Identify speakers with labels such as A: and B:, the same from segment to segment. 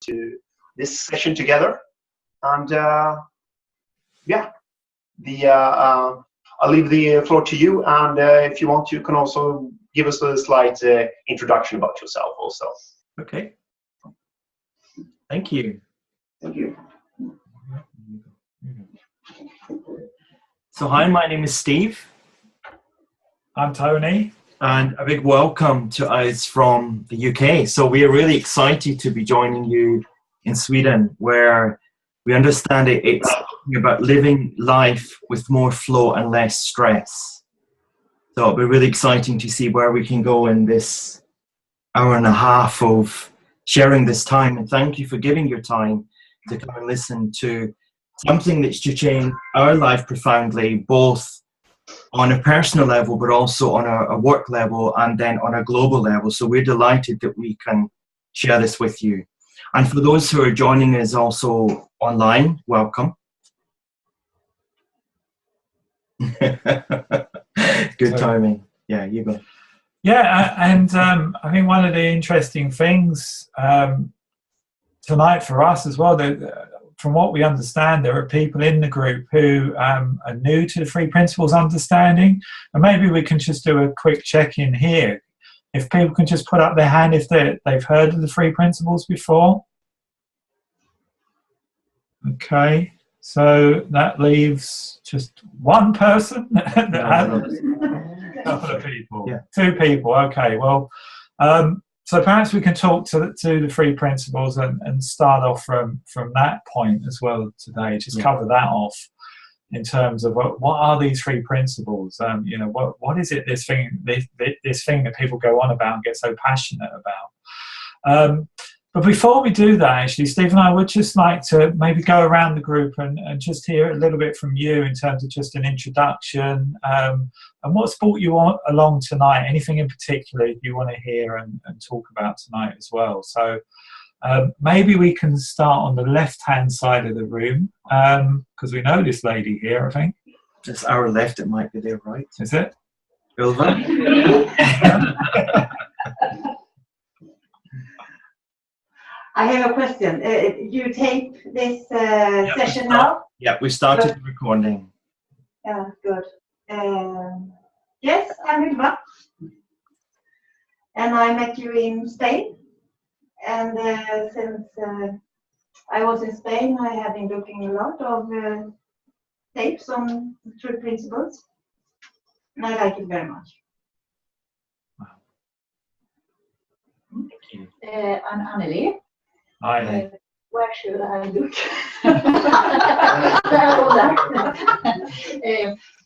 A: to this session together. And yeah, I'll leave the floor to you. And if you want, you can also give us a slight introduction about yourself also.
B: Okay. Thank you.
A: Thank you.
B: So hi, my name is Steve.
C: I'm Tony.
B: And a big welcome to us from the UK. So we are really excited to be joining you in Sweden, where we understand it's talking about living life with more flow and less stress. So it'll be really exciting to see where we can go in this hour and a half of sharing this time. And thank you for giving your time to come and listen to something that's to change our life profoundly, both on a personal level, but also on a work level and then on a global level. So we're delighted that we can share this with you. And for those who are joining us also online, welcome. Good timing. Yeah, you go.
C: Yeah, and I think one of the interesting things tonight for us as well, from what we understand, there are people in the group who are new to the Three Principles understanding, and maybe we can just do a quick check-in here. If people can just put up their hand if they've heard of the Three Principles before. Okay, so that leaves just one person that hasn't. A couple of people. Yeah. 2 people. Okay, well, so perhaps we can talk to the Three Principles and start off from that point as well today. Just cover that off in terms of what are these Three Principles? You know, what is it? This thing that people go on about and get so passionate about. But before we do that, actually, Steve and I would just like to maybe go around the group and just hear a little bit from you in terms of just an introduction and what's brought you along tonight. Anything in particular you want to hear and talk about tonight as well. So maybe we can start on the left-hand side of the room because we know this lady here, I think.
B: Just our left, it might be their right.
C: Is it?
B: Ulva?
D: I have a question. You tape this session now?
B: Yeah, we started the recording.
D: Yeah, good. Yes, I'm Ylva. And I met you in Spain. And since I was in Spain, I have been looking a lot of tapes on Three Principles. And I like it very much.
C: Wow.
D: Thank you. I'm Anneli.
C: Hi.
D: Where should I look?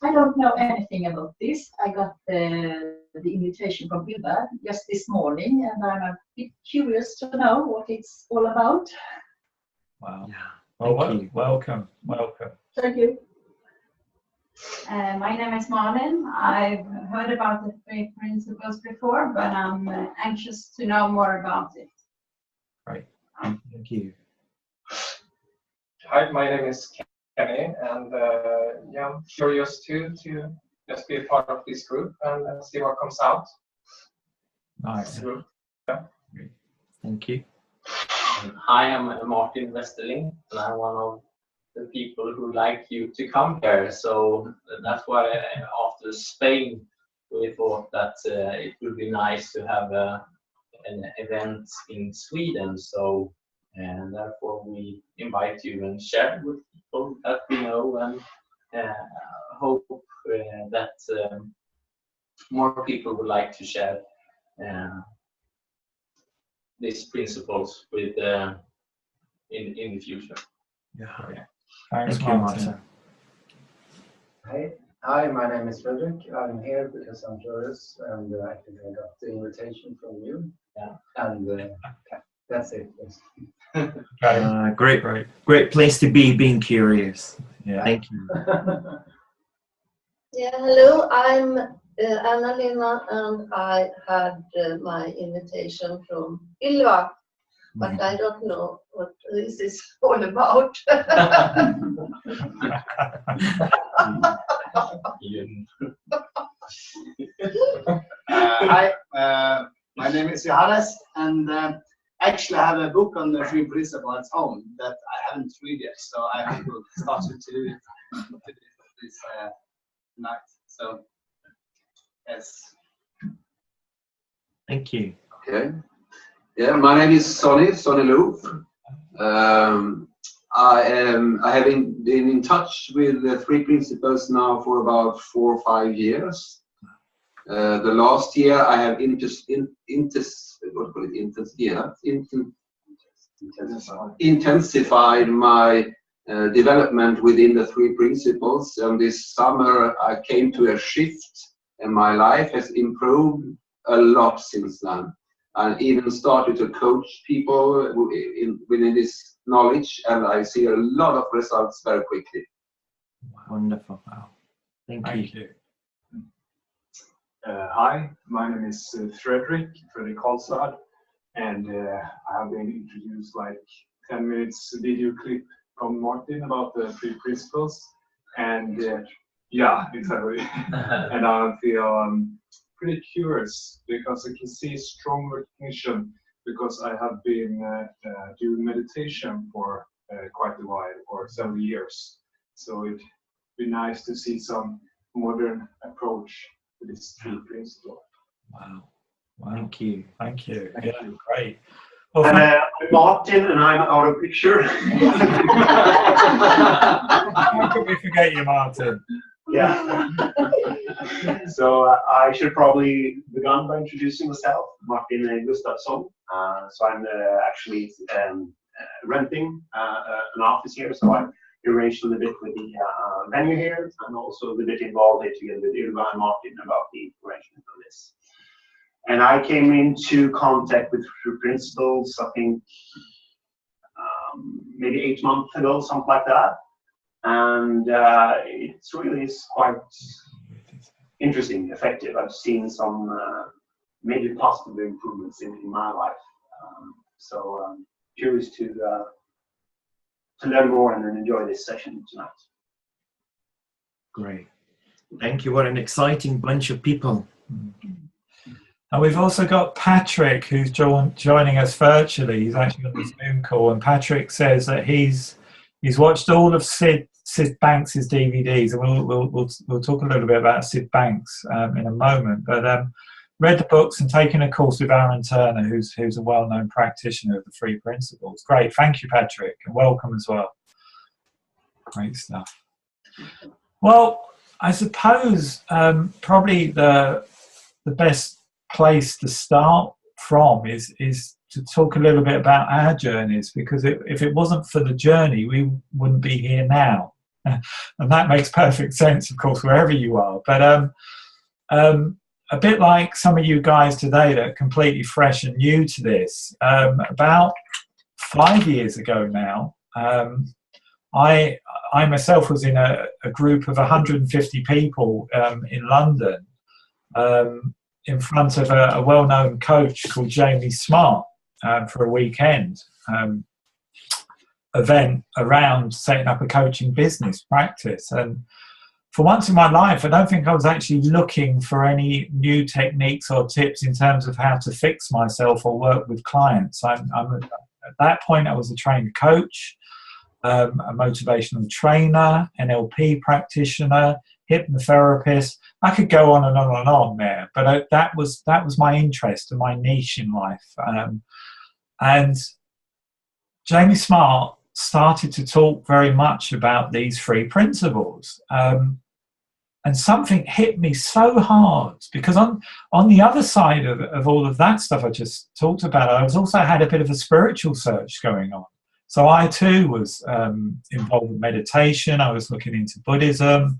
D: I don't know anything about this. I got the invitation from Ylva just this morning, and I'm a bit curious to know what it's all about.
C: Wow. Yeah. Well, welcome.
D: Thank you. My name is Malin. I've heard about the Three Principles before, but I'm anxious to know more about it.
C: Right.
B: Thank you.
E: Hi, my name is Kenny, and yeah, I'm curious to just be a part of this group and see what comes out.
C: Nice.
E: Yeah.
B: Thank you.
F: Hi, I'm Martin Westerling, and I'm one of the people who like you to come here. So that's why after Spain, we thought that it would be nice to have an event in Sweden. So and therefore we invite you and share with people that we know, and hope that more people would like to share these principles with in the future.
C: Yeah. Thanks,
B: Thank you,
C: Martin.
G: Hi, my name is Frederick. I'm here because I'm curious, and I think I got the invitation from you.
F: Yeah.
G: And that's it.
B: Great place to be, being curious.
C: Yeah.
B: Thank you.
H: Yeah, hello, I'm Anna-Lena, and I had my invitation from Ylva, but I don't know what this is all about.
I: Hi, my name is Johannes, and
G: actually have a book on the three principles at home that I haven't read yet, so I have to start to do it this night. So, yes.
B: Thank you.
I: Okay. Yeah, my name is Sonny Loof. I have been in touch with the three principles now for about 4 or 5 years. The last year I have intensified my development within the three principles. And this summer I came to a shift, and my life has improved a lot since then. And even started to coach people within this knowledge, and I see a lot of results very quickly.
B: Wonderful. Wow. Thank you.
J: Hi, my name is Fredrik Holstad, and I have been introduced like 10 minutes video clip from Martin about the three principles, and yeah, exactly. And I feel pretty curious because I can see strong recognition, because I have been doing meditation for quite a while, for several years. So it'd be nice to see some modern approach to this three principle.
C: Wow.
B: Thank you.
C: Thank you.
J: Thank you.
C: Great. Well,
A: I'm Martin, and I'm out of picture.
C: how could we forget you, Martin?
A: Yeah. So I should probably begin by introducing myself, Martin Gustafsson. So I'm actually renting an office here, so I arranged a little bit with the venue here, and also a little bit involved here together with Ylva and Martin about the arrangement of this. And I came into contact with three principles, I think maybe 8 months ago, something like that. And it's really quite interesting, effective. I've seen some maybe positive improvements in my life. So I'm curious to learn more and enjoy this session tonight.
B: Great. Thank you. What an exciting bunch of people.
C: And we've also got Patrick, who's joining us virtually. He's actually on the Zoom call, and Patrick says that he's watched all of Sid Banks' DVDs, and we'll talk a little bit about Sid Banks in a moment. But read the books and taken a course with Aaron Turner, who's a well-known practitioner of the three principles. Great, thank you, Patrick, and welcome as well. Great stuff. Well, I suppose probably the best place to start from is to talk a little bit about our journeys, because if it wasn't for the journey, we wouldn't be here now. And that makes perfect sense, of course, wherever you are. But a bit like some of you guys today that are completely fresh and new to this, about 5 years ago now, I myself was in a group of 150 people in London, in front of a well-known coach called Jamie Smart for a weekend event around setting up a coaching business practice. And for once in my life, I don't think I was actually looking for any new techniques or tips in terms of how to fix myself or work with clients. At that point, I was a trained coach, a motivational trainer, NLP practitioner, hypnotherapist. I could go on and on and on there, but that was my interest and my niche in life. And Jamie Smart started to talk very much about these three principles. And something hit me so hard, because on the other side of all of that stuff I just talked about, I was also had a bit of a spiritual search going on. So I too was involved in meditation. I was looking into Buddhism.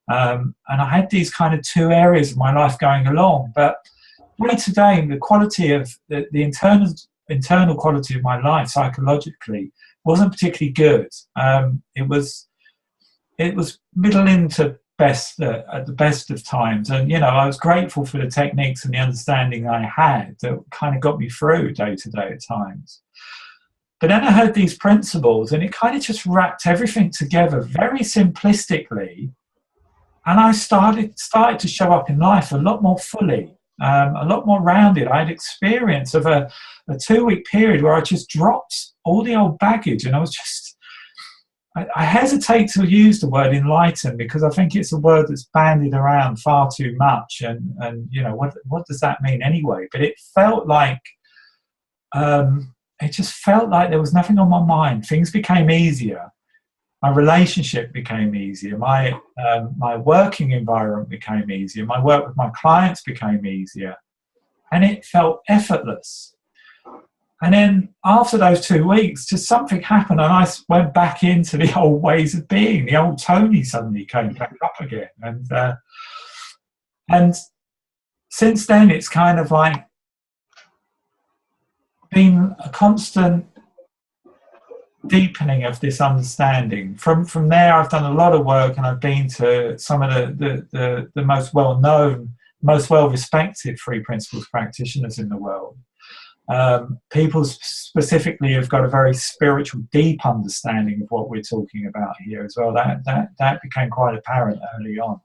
C: And I had these kind of two areas of my life going along. But day to day, the quality of the internal quality of my life psychologically wasn't particularly good. It was middling to best at the best of times. And, you know, I was grateful for the techniques and the understanding I had that kind of got me through day to day at times. But then I heard these principles, and it kind of just wrapped everything together very simplistically. And I started to show up in life a lot more fully. a lot more rounded. I had experience of a 2-week period where I just dropped all the old baggage, and I was just, I hesitate to use the word enlightened because I think it's a word that's bandied around far too much, and you know, what does that mean anyway? But it felt like, it just felt like there was nothing on my mind. Things became easier. My relationship became easier. My working environment became easier. My work with my clients became easier, and it felt effortless. And then after those 2 weeks, just something happened, and I went back into the old ways of being. The old Tony suddenly came back up again, and since then it's kind of like been a constant deepening of this understanding. From there, I've done a lot of work, and I've been to some of the most well-known, most well-respected Three Principles practitioners in the world. People specifically have got a very spiritual, deep understanding of what we're talking about here as well. That became quite apparent early on.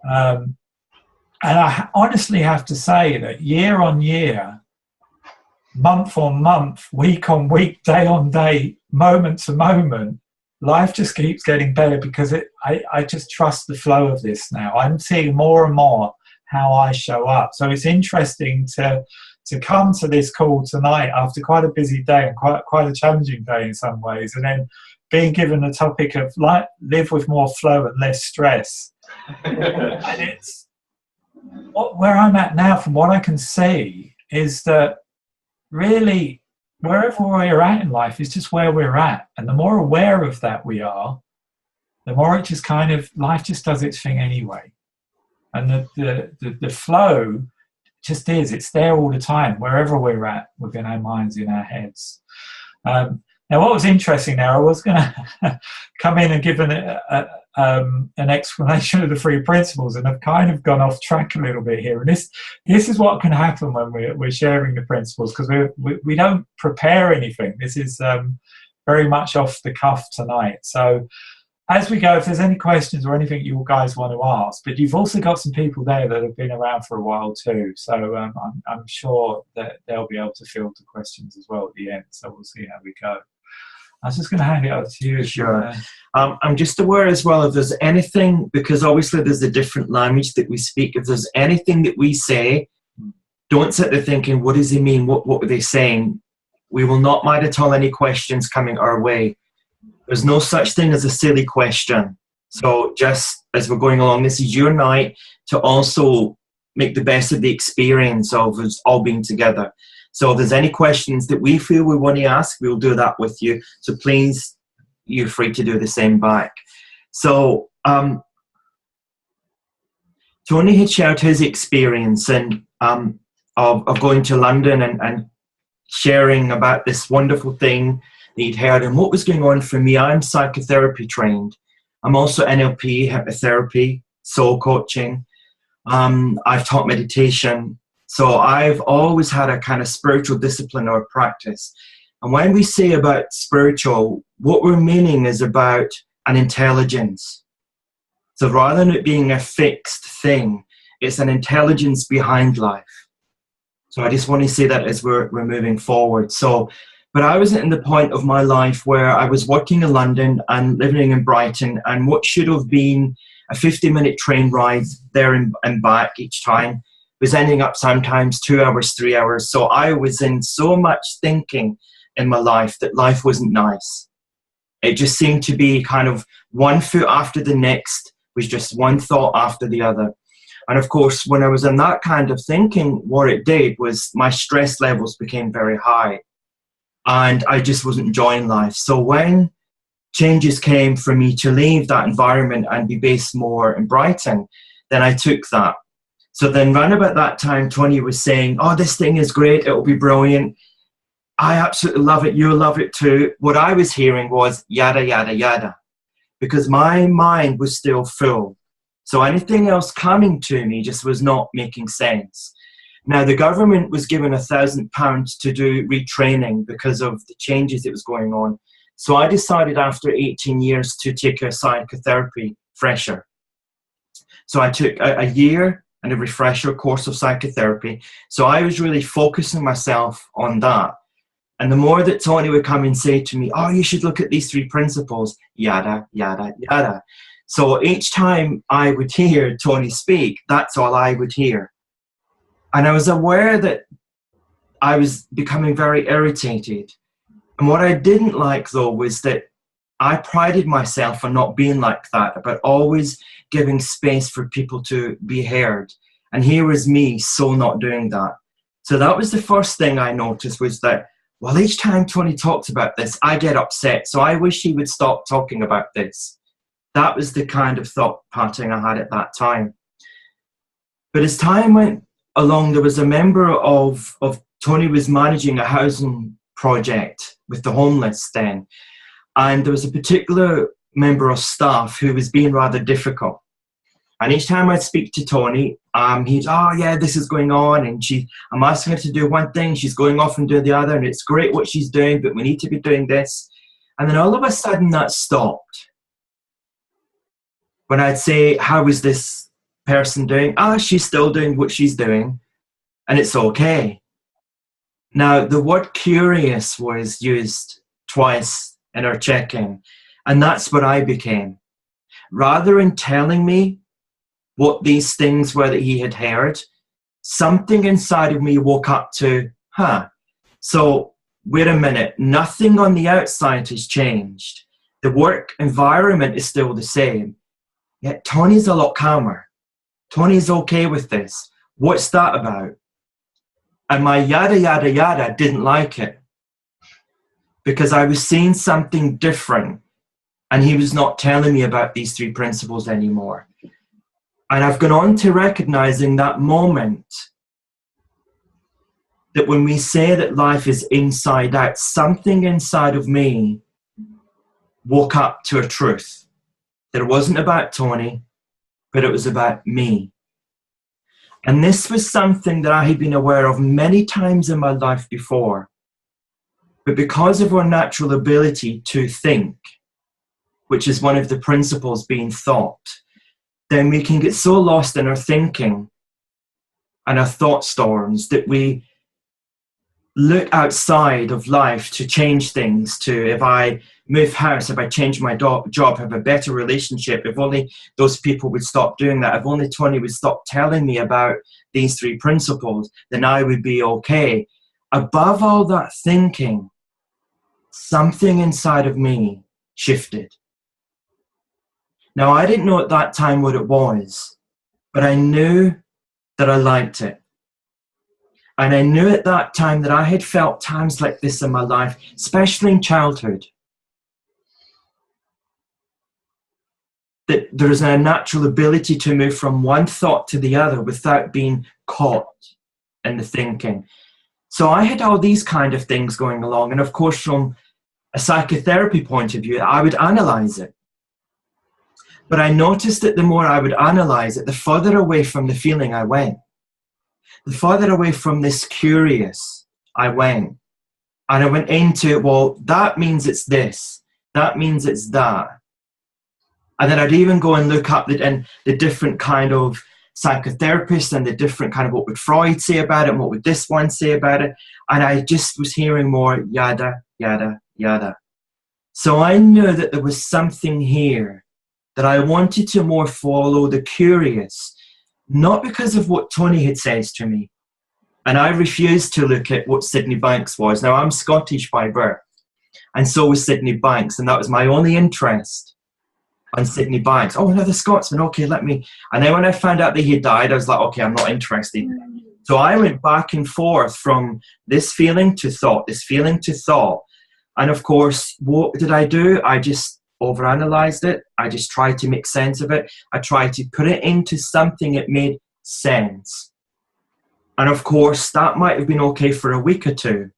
C: And I honestly have to say that year on year, month on month, week on week, day on day, moment to moment, life just keeps getting better because I just trust the flow of this now. I'm seeing more and more how I show up. So it's interesting to come to this call tonight after quite a busy day and quite a challenging day in some ways, and then being given the topic of live with more flow and less stress. And it's where I'm at now, from what I can see, is that really wherever we're at in life is just where we're at, and the more aware of that we are, the more it just kind of, life just does its thing anyway, and the flow just is, it's there all the time wherever we're at within our minds, in our heads. Now what was interesting there, I was going to come in and give an explanation of the Three Principles, and I've kind of gone off track a little bit here. And this is what can happen when we're sharing the principles, because we don't prepare anything. This is very much off the cuff tonight. So as we go, if there's any questions or anything you guys want to ask, but you've also got some people there that have been around for a while too. So I'm sure that they'll be able to field the questions as well at the end. So we'll see how we go. I was just going to hand it over to you.
B: Sure. I'm just aware as well if there's anything, because obviously there's a different language that we speak. If there's anything that we say, don't sit there thinking, what does he mean? What were they saying? We will not mind at all any questions coming our way. There's no such thing as a silly question. So just as we're going along, this is your night to also make the best of the experience of us all being together. So if there's any questions that we feel we want to ask, we'll do that with you. So please, you're free to do the same back. So Tony had shared his experience and of going to London and sharing about this wonderful thing that he'd heard and what was going on for me. I'm psychotherapy trained. I'm also NLP, hypnotherapy, soul coaching. I've taught meditation. So I've always had a kind of spiritual discipline or practice. And when we say about spiritual, what we're meaning is about an intelligence. So rather than it being a fixed thing, it's an intelligence behind life. So I just want to say that as we're moving forward. So, but I was at the point of my life where I was working in London and living in Brighton, and what should have been a 50-minute train ride there and back each time was ending up sometimes 2 hours, 3 hours. So I was in so much thinking in my life that life wasn't nice. It just seemed to be kind of one foot after the next, was just one thought after the other. And of course, when I was in that kind of thinking, what it did was my stress levels became very high and I just wasn't enjoying life. So when changes came for me to leave that environment and be based more in Brighton, then I took that. So then round about that time, Tony was saying, oh, this thing is great, it'll be brilliant. I absolutely love it, you'll love it too. What I was hearing was yada, yada, yada, because my mind was still full. So anything else coming to me just was not making sense. Now, the government was given £1,000 to do retraining because of the changes that was going on. So I decided after 18 years to take a psychotherapy fresher. So I took a year and a refresher course of psychotherapy. So I was really focusing myself on that. And the more that Tony would come and say to me, oh, you should look at these 3 principles, yada, yada, yada. So each time I would hear Tony speak, that's all I would hear. And I was aware that I was becoming very irritated. And what I didn't like, though, was that I prided myself on not being like that, but always giving space for people to be heard. And here was me so not doing that. So that was the first thing I noticed, was that, well, each time Tony talks about this, I get upset. So I wish he would stop talking about this. That was the kind of thought pattern I had at that time. But as time went along, there was a member of Tony was managing a housing project with the homeless then. And there was a particular member of staff who was being rather difficult. And each time I'd speak to Tony, he'd, oh yeah, this is going on. And I'm asking her to do one thing, she's going off and doing the other. And it's great what she's doing, but we need to be doing this. And then all of a sudden that stopped. When I'd say, how is this person doing? She's still doing what she's doing. And it's okay. Now, the word curious was used twice in our check-in. And that's what I became. Rather than telling me what these things were that he had heard, something inside of me woke up to, so wait a minute, nothing on the outside has changed. The work environment is still the same. Yet Tony's a lot calmer. Tony's okay with this. What's that about? And my yada, yada, yada didn't like it, because I was seeing something different, and he was not telling me about these 3 principles anymore. And I've gone on to recognizing that moment, that when we say that life is inside out, something inside of me woke up to a truth, that it wasn't about Tony, but it was about me. And this was something that I had been aware of many times in my life before. But because of our natural ability to think, which is one of the principles being thought, then we can get so lost in our thinking and our thought storms that we look outside of life to change things, to, if I move house, if I change my job, have a better relationship, if only those people would stop doing that, if only Tony would stop telling me about these 3 principles, then I would be okay. Above all that thinking, something inside of me shifted. Now, I didn't know at that time what it was, but I knew that I liked it. And I knew at that time that I had felt times like this in my life, especially in childhood, that there is a natural ability to move from one thought to the other without being caught in the thinking. So I had all these kind of things going along. And of course, from a psychotherapy point of view, I would analyze it. But I noticed that the more I would analyze it, the further away from the feeling I went. The further away from this curious I went. And I went into, well, that means it's this. That means it's that. And then I'd even go and look up the different kind of psychotherapists and the different kind of what would Freud say about it and what would this one say about it. And I just was hearing more yada, yada, yada. So I knew that there was something here that I wanted to more follow the curious, not because of what Tony had said to me. And I refused to look at what Sydney Banks was. Now, I'm Scottish by birth, and so was Sydney Banks, and that was my only interest on Sydney Banks. Oh, another Scotsman, okay, let me. And then when I found out that he died, I was like, okay, I'm not interested. So I went back and forth from this feeling to thought, this feeling to thought. And of course, what did I do? I just overanalyzed it. I just tried to make sense of it. I tried to put it into something that made sense. And of course, that might have been okay for a week or two.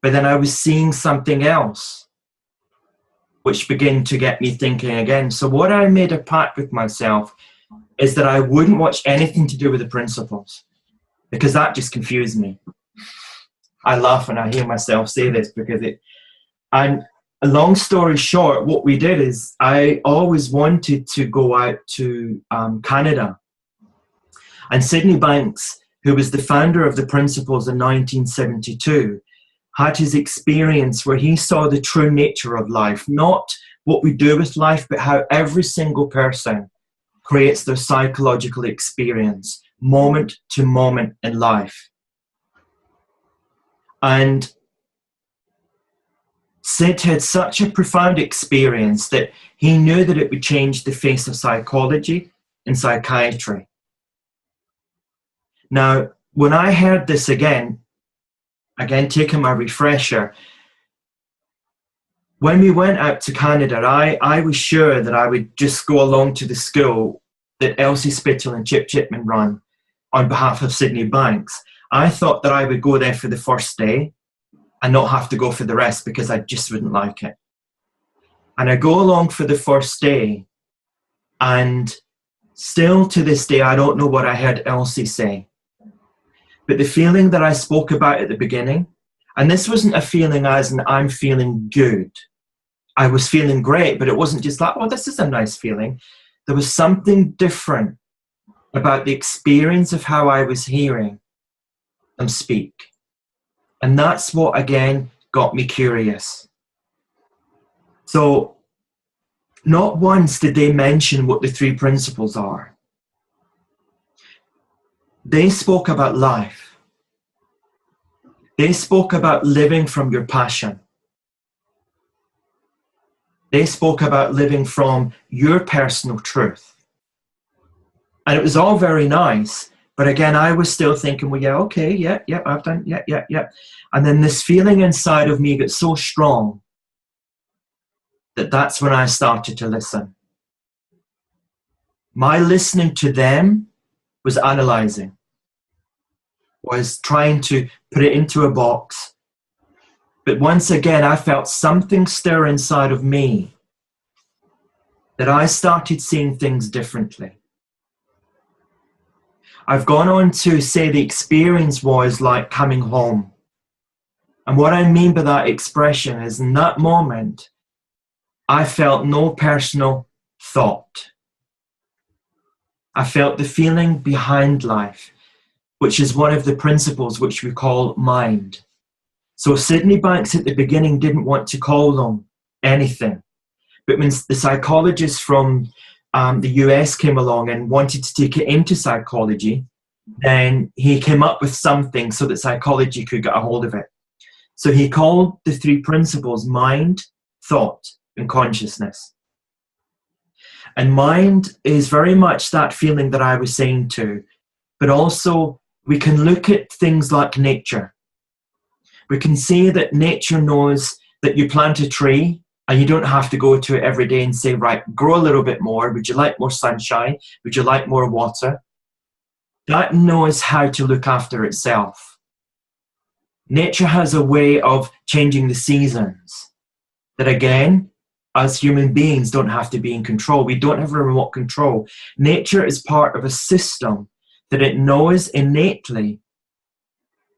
B: But then I was seeing something else, which began to get me thinking again. So what I made a pact with myself is that I wouldn't watch anything to do with the principles, because that just confused me. I laugh when I hear myself say this, because and a long story short, what we did is I always wanted to go out to Canada. And Sydney Banks, who was the founder of the principles in 1972, had his experience where he saw the true nature of life, not what we do with life, but how every single person creates their psychological experience, moment to moment in life. And Sid had such a profound experience that he knew that it would change the face of psychology and psychiatry. Now, when I heard this again taking my refresher, when we went out to Canada, I was sure that I would just go along to the school that Elsie Spittle and Chip Chipman run on behalf of Sydney Banks. I thought that I would go there for the first day and not have to go for the rest because I just wouldn't like it. And I go along for the first day, and still to this day, I don't know what I heard Elsie say. But the feeling that I spoke about at the beginning, and this wasn't a feeling as in I'm feeling good. I was feeling great, but it wasn't just like, oh, this is a nice feeling. There was something different about the experience of how I was hearing them speak. And that's what, again, got me curious. So, not once did they mention what the three principles are. They spoke about life. They spoke about living from your passion. They spoke about living from your personal truth. And it was all very nice. But again, I was still thinking, well, yeah, okay, yeah, I've done, yeah. And then this feeling inside of me got so strong that that's when I started to listen. My listening to them was analyzing, was trying to put it into a box. But once again, I felt something stir inside of me that I started seeing things differently. I've gone on to say the experience was like coming home. And what I mean by that expression is in that moment, I felt no personal thought. I felt the feeling behind life, which is one of the principles which we call mind. So Sydney Banks at the beginning didn't want to call them anything. But when the psychologist from the US came along and wanted to take it into psychology, then he came up with something so that psychology could get a hold of it. So he called the three principles mind, thought, and consciousness. And mind is very much that feeling that I was saying to, but also we can look at things like nature. We can say that nature knows that you plant a tree and you don't have to go to it every day and say, right, grow a little bit more. Would you like more sunshine? Would you like more water? That knows how to look after itself. Nature has a way of changing the seasons that, again, us human beings don't have to be in control. We don't have a remote control. Nature is part of a system that it knows innately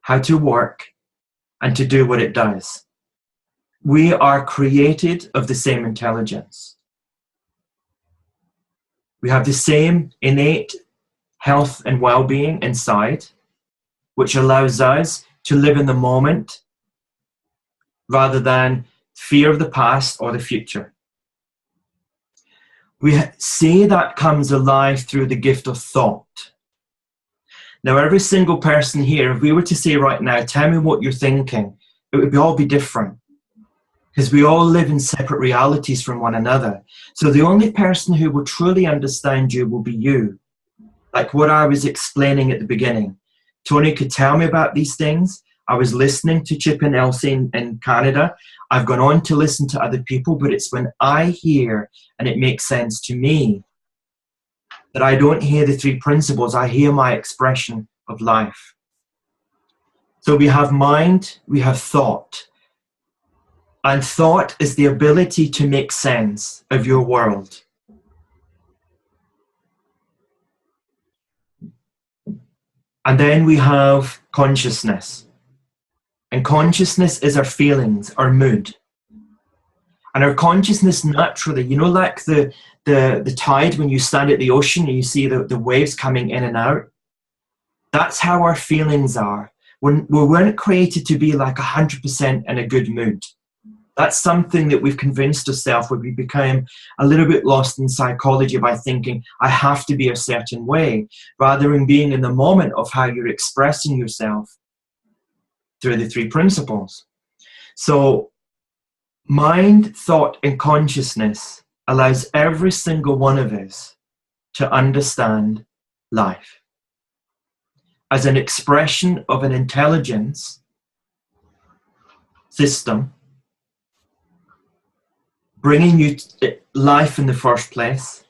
B: how to work and to do what it does. We are created of the same intelligence. We have the same innate health and well-being inside, which allows us to live in the moment rather than fear of the past or the future. We see that comes alive through the gift of thought. Now, every single person here, if we were to say right now, tell me what you're thinking, it would all be different. Because we all live in separate realities from one another. So the only person who will truly understand you will be you. Like what I was explaining at the beginning. Tony could tell me about these things. I was listening to Chip and Elsie in Canada. I've gone on to listen to other people, but it's when I hear and it makes sense to me that I don't hear the three principles. I hear my expression of life. So we have mind, we have thought. And thought is the ability to make sense of your world. And then we have consciousness. And consciousness is our feelings, our mood. And our consciousness naturally, you know, like the tide when you stand at the ocean and you see the waves coming in and out, That's how our feelings are. We weren't created to be like 100% in a good mood. That's something that we've convinced ourselves where we became a little bit lost in psychology by thinking, I have to be a certain way, rather than being in the moment of how you're expressing yourself through the three principles. So mind, thought, and consciousness allows every single one of us to understand life as an expression of an intelligence system bringing you life in the first place,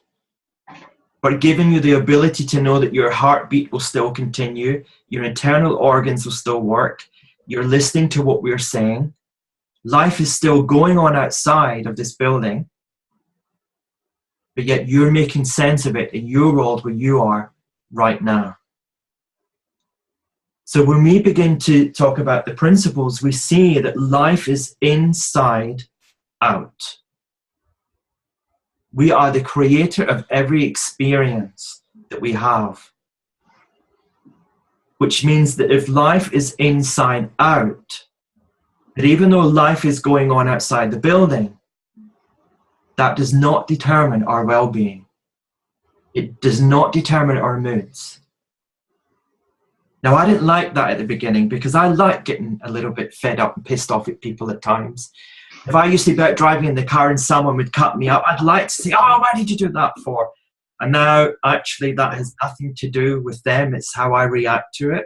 B: but giving you the ability to know that your heartbeat will still continue, your internal organs will still work, you're listening to what we're saying, life is still going on outside of this building, but yet you're making sense of it in your world where you are right now. So when we begin to talk about the principles, we see that life is inside out. We are the creator of every experience that we have. Which means that if life is inside out, that even though life is going on outside the building, that does not determine our well-being. It does not determine our moods. Now, I didn't like that at the beginning because I like getting a little bit fed up and pissed off at people at times. If I used to be out driving in the car and someone would cut me up, I'd like to say, oh, why did you do that for? And now, actually, that has nothing to do with them. It's how I react to it.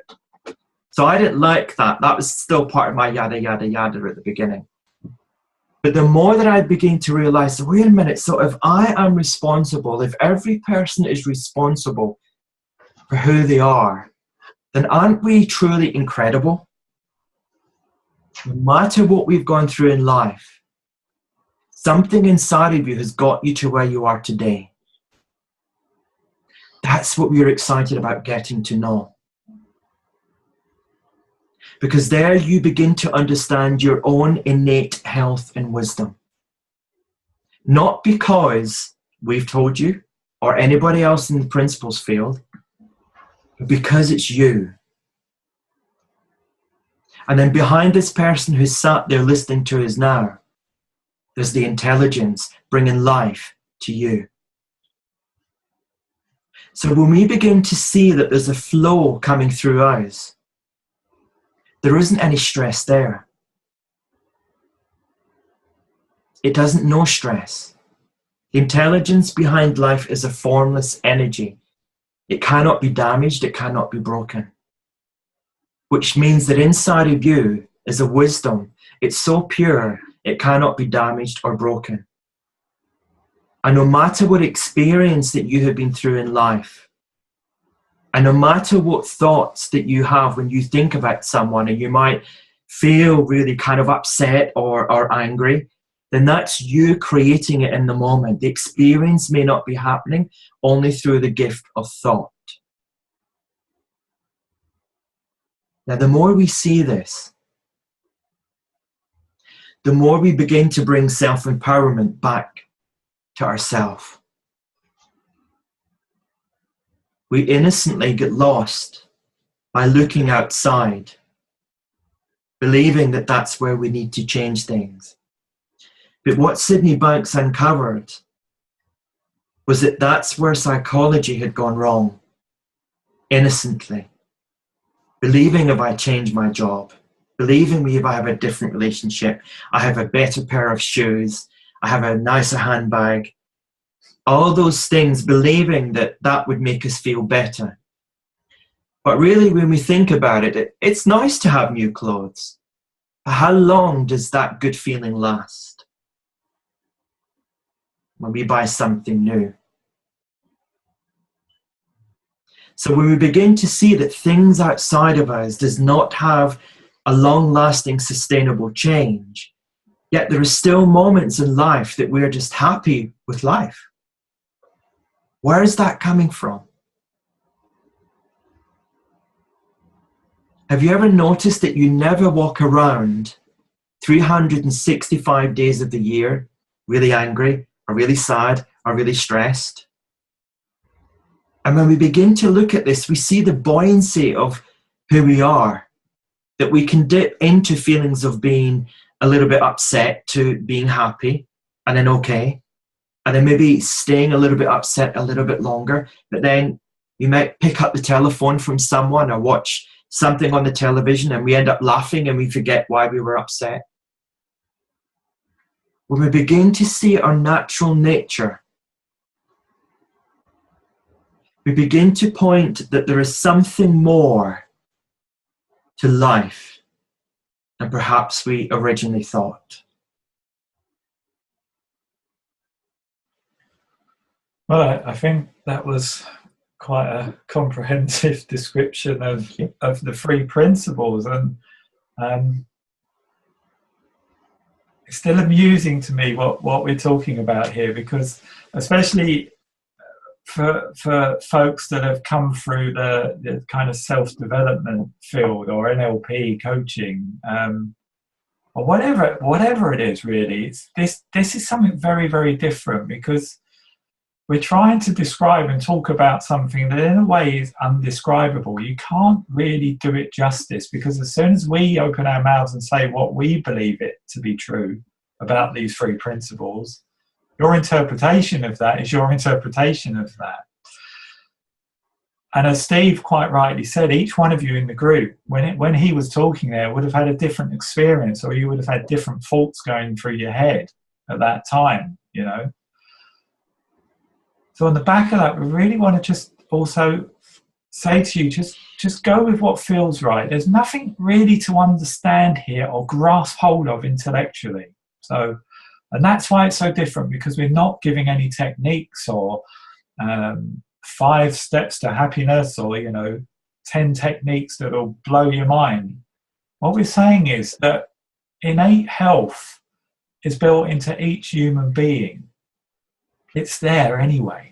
B: So I didn't like that. That was still part of my yada, yada, yada at the beginning. But the more that I begin to realize, wait a minute, so if I am responsible, if every person is responsible for who they are, then aren't we truly incredible? No matter what we've gone through in life, something inside of you has got you to where you are today. That's what we're excited about getting to know. Because there you begin to understand your own innate health and wisdom. Not because we've told you or anybody else in the principles field, but because it's you. And then behind this person who's sat there listening to us now, there's the intelligence bringing life to you. So when we begin to see that there's a flow coming through us, there isn't any stress there. It doesn't know stress. The intelligence behind life is a formless energy. It cannot be damaged, it cannot be broken. Which means that inside of you is a wisdom. It's so pure, it cannot be damaged or broken. And no matter what experience that you have been through in life, and no matter what thoughts that you have when you think about someone, and you might feel really kind of upset or angry, then that's you creating it in the moment. The experience may not be happening only through the gift of thought. Now, the more we see this, the more we begin to bring self-empowerment back to ourselves. We innocently get lost by looking outside, believing that that's where we need to change things. But what Sydney Banks uncovered was that that's where psychology had gone wrong, innocently. Believing if I change my job, believing if I have a different relationship, I have a better pair of shoes, I have a nicer handbag, all those things, believing that that would make us feel better. But really, when we think about it, it's nice to have new clothes. But how long does that good feeling last? When we buy something new. So when we begin to see that things outside of us does not have a long-lasting, sustainable change, yet there are still moments in life that we're just happy with life. Where is that coming from? Have you ever noticed that you never walk around 365 days of the year really angry or really sad or really stressed? And when we begin to look at this, we see the buoyancy of who we are, that we can dip into feelings of being a little bit upset to being happy and then okay, and then maybe staying a little bit upset a little bit longer, but then you might pick up the telephone from someone or watch something on the television and we end up laughing and we forget why we were upset. When we begin to see our natural nature, we begin to point that there is something more to life than perhaps we originally thought.
C: Well, I think that was quite a comprehensive description of the three principles, and it's still amusing to me what we're talking about here, because especially for folks that have come through the kind of self-development field or NLP coaching, or whatever it is, really, it's this is something very, very different, because we're trying to describe and talk about something that in a way is undescribable. You can't really do it justice, because as soon as we open our mouths and say what we believe it to be true about these three principles, your interpretation of that is your interpretation of that. And as Steve quite rightly said, each one of you in the group, when he was talking there, would have had a different experience, or you would have had different thoughts going through your head at that time, you know. So on the back of that, we really want to just also say to you, just go with what feels right. There's nothing really to understand here or grasp hold of intellectually. So, and that's why it's so different, because we're not giving any techniques or 5 steps to happiness, or 10 techniques that will blow your mind. What we're saying is that innate health is built into each human being. It's there anyway.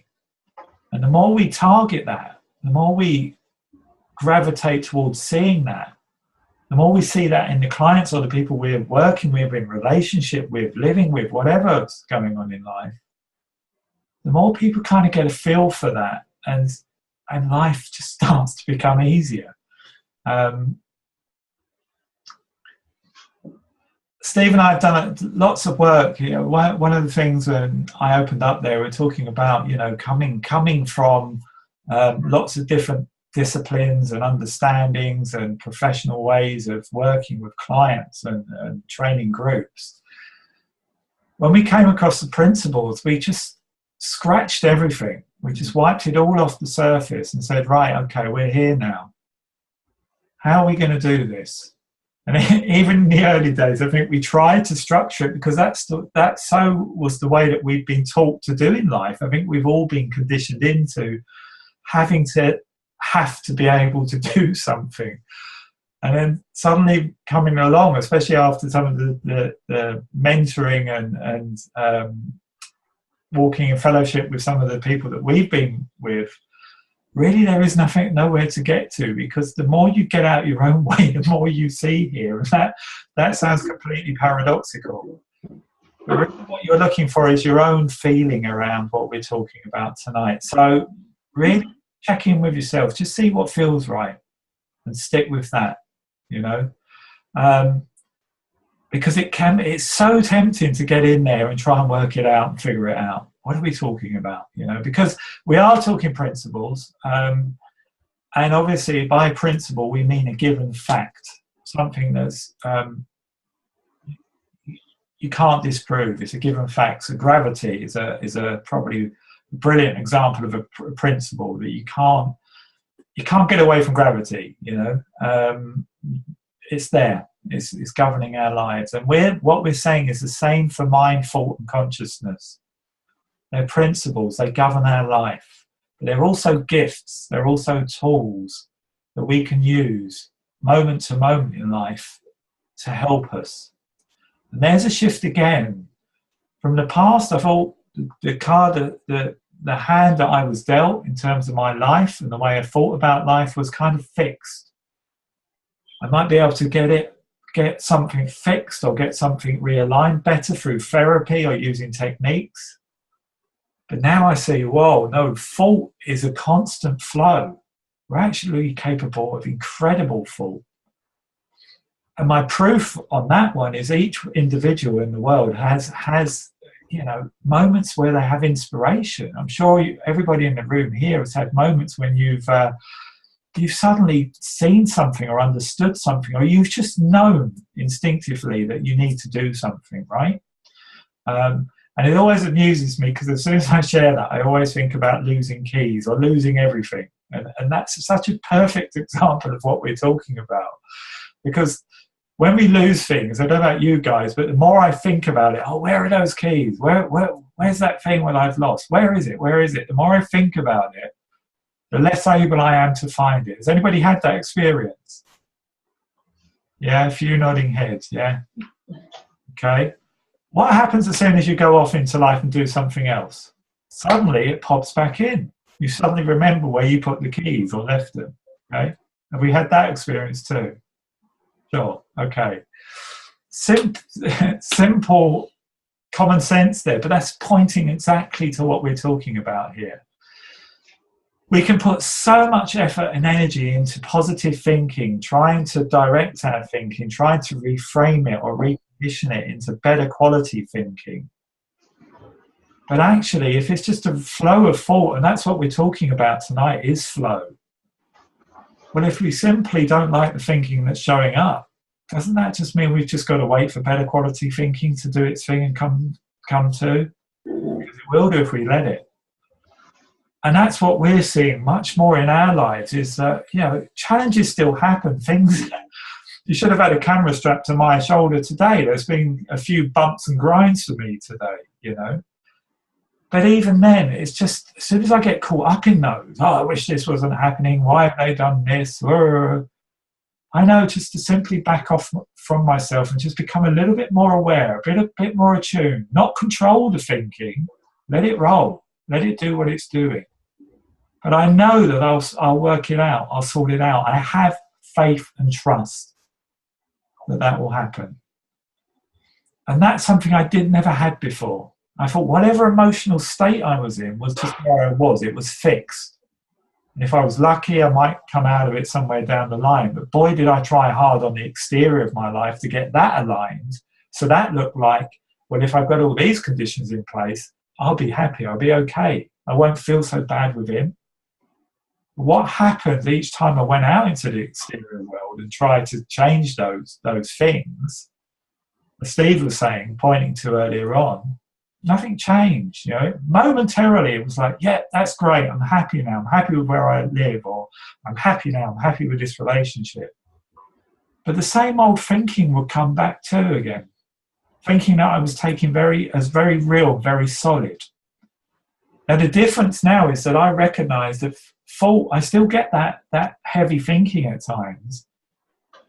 C: And the more we target that, the more we gravitate towards seeing that, the more we see that in the clients or the people we're working with, in relationship with, living with, whatever's going on in life, the more people kind of get a feel for that, and life just starts to become easier. Steve and I have done lots of work. One of the things when I opened up there, we're talking about, coming from lots of different disciplines and understandings and professional ways of working with clients and training groups. When we came across the principles, we just scratched everything. We just wiped it all off the surface and said, right, okay, we're here now. How are we going to do this? And even in the early days, I think we tried to structure it, because that so was the way that we've been taught to do in life. I think we've all been conditioned into having to be able to do something. And then suddenly coming along, especially after some of the mentoring and walking in fellowship with some of the people that we've been with, really there is nowhere to get to, because the more you get out your own way, the more you see here. And that sounds completely paradoxical. But really what you're looking for is your own feeling around what we're talking about tonight. So really check in with yourself, just see what feels right and stick with that, because it's so tempting to get in there and try and work it out and figure it out. What are we talking about? Because we are talking principles, and obviously by principle we mean a given fact, something that's you can't disprove. It's a given fact. So gravity is a probably brilliant example of a principle that you can't get away from gravity. It's there. It's governing our lives, and what we're saying is the same for mind, thought, and consciousness. They're principles. They govern our life. But they're also gifts. They're also tools that we can use moment to moment in life to help us. And there's a shift again. From the past, I thought the hand that I was dealt in terms of my life and the way I thought about life was kind of fixed. I might be able to get something fixed or get something realigned better through therapy or using techniques. But now I see, whoa, no, thought is a constant flow. We're actually capable of incredible thought. And my proof on that one is each individual in the world has moments where they have inspiration. I'm sure everybody in the room here has had moments when you've suddenly seen something or understood something, or you've just known instinctively that you need to do something, right? And it always amuses me because as soon as I share that, I always think about losing keys or losing everything. And that's such a perfect example of what we're talking about. Because when we lose things, I don't know about you guys, but the more I think about it, where are those keys? Where's that thing that I've lost? Where is it? Where is it? The more I think about it, the less able I am to find it. Has anybody had that experience? Yeah, a few nodding heads, yeah? Okay. What happens as soon as you go off into life and do something else? Suddenly it pops back in. You suddenly remember where you put the keys or left them, okay? Have we had that experience too? Sure, okay. Simple common sense there, but that's pointing exactly to what we're talking about here. We can put so much effort and energy into positive thinking, trying to direct our thinking, trying to reframe it or recondition it into better quality thinking. But actually, if it's just a flow of thought, and that's what we're talking about tonight, is flow. Well, if we simply don't like the thinking that's showing up, doesn't that just mean we've just got to wait for better quality thinking to do its thing and come to? Because it will do if we let it. And that's what we're seeing much more in our lives is that, challenges still happen. Things, you should have had a camera strapped to my shoulder today. There's been a few bumps and grinds for me today, But even then, it's just, as soon as I get caught up in those, I wish this wasn't happening. Why have they done this? I know just to simply back off from myself and just become a little bit more aware, a bit more attuned, not control the thinking, let it roll, let it do what it's doing. But I know that I'll work it out, I'll sort it out. I have faith and trust that will happen. And that's something I never had before. I thought whatever emotional state I was in was just where I was. It was fixed. And if I was lucky, I might come out of it somewhere down the line. But boy, did I try hard on the exterior of my life to get that aligned. So that looked like, well, if I've got all these conditions in place, I'll be happy, I'll be okay. I won't feel so bad with him. What happened each time I went out into the exterior world and tried to change those things, as Steve was saying, pointing to earlier on, nothing changed. Momentarily it was like, yeah, that's great, I'm happy now, I'm happy with where I live, or I'm happy now, I'm happy with this relationship. But the same old thinking would come back too again, thinking that I was taking as very real, very solid. Now the difference now is that I recognize that I still get that heavy thinking at times,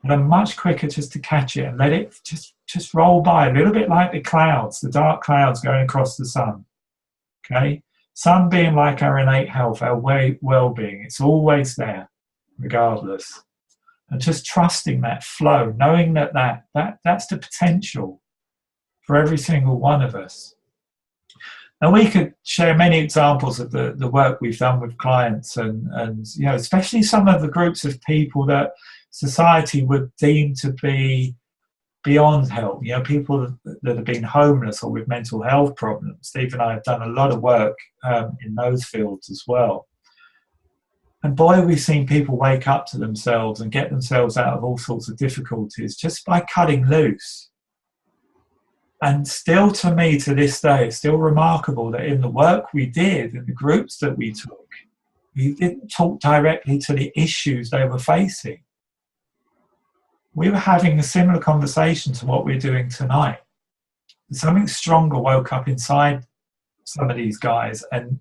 C: and I'm much quicker just to catch it and let it just roll by, a little bit like the clouds, the dark clouds going across the sun. Okay? Sun being like our innate health, our well-being. It's always there, regardless. And just trusting that flow, knowing that's the potential for every single one of us. And we could share many examples of the work we've done with clients and especially some of the groups of people that society would deem to be beyond help, people that have been homeless or with mental health problems. Steve and I have done a lot of work in those fields as well. And boy, we've seen people wake up to themselves and get themselves out of all sorts of difficulties just by cutting loose. And still, to me, to this day, it's still remarkable that in the work we did, in the groups that we took, we didn't talk directly to the issues they were facing. We were having a similar conversation to what we're doing tonight. Something stronger woke up inside some of these guys, and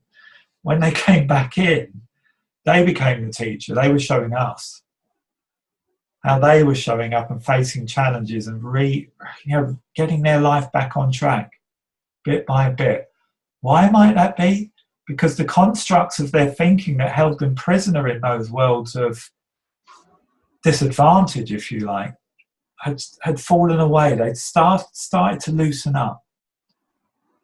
C: when they came back in, they became the teacher. They were showing us how they were showing up and facing challenges and getting their life back on track bit by bit. Why might that be? Because the constructs of their thinking that held them prisoner in those worlds of disadvantage, if you like, had fallen away. They'd started to loosen up.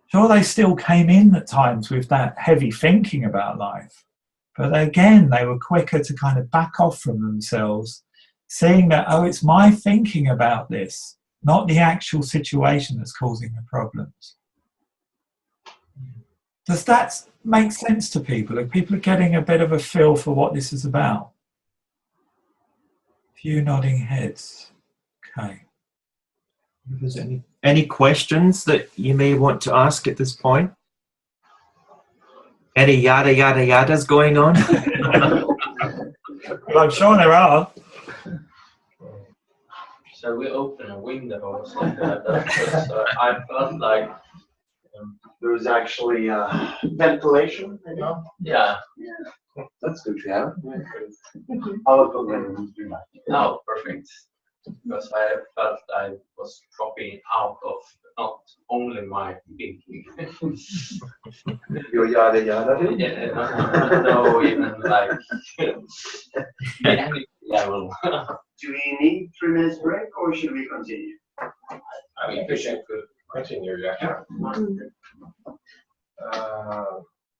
C: Sure, they still came in at times with that heavy thinking about life, but again, they were quicker to kind of back off from themselves, seeing that, oh, it's my thinking about this, not the actual situation that's causing the problems. Does that make sense to people? Are people getting a bit of a feel for what this is about? A few nodding heads. Okay.
B: If there's any questions that you may want to ask at this point? Any yada yada yadas going on?
C: Well, I'm sure there are.
F: Shall we open a window or something like that? Because, I felt like
A: There's actually ventilation.
F: yeah.
I: That's good to have.
A: I'll open the window.
F: No, perfect. Because I felt I was dropping out of not only my thinking.
A: Your yada yada.
F: Yeah, no, even like any level.
A: Do we need 3 minutes break or should we continue?
E: I mean, fishing could continue, yeah.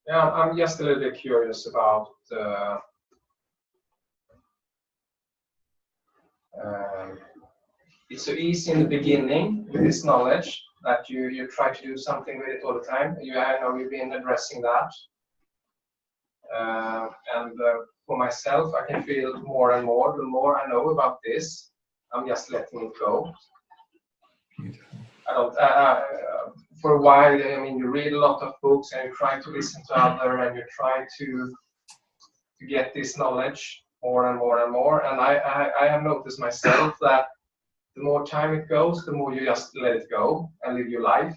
E: Yeah, I'm just a little bit curious about it's so easy in the beginning with this knowledge that you try to do something with it all the time. I know you've been addressing that. And for myself, I can feel more and more, the more I know about this, I'm just letting it go. I don't, for a while, I mean, you read a lot of books and you try to listen to others and you try to get this knowledge more and more and more. And I have noticed myself that the more time it goes, the more you just let it go and live your life.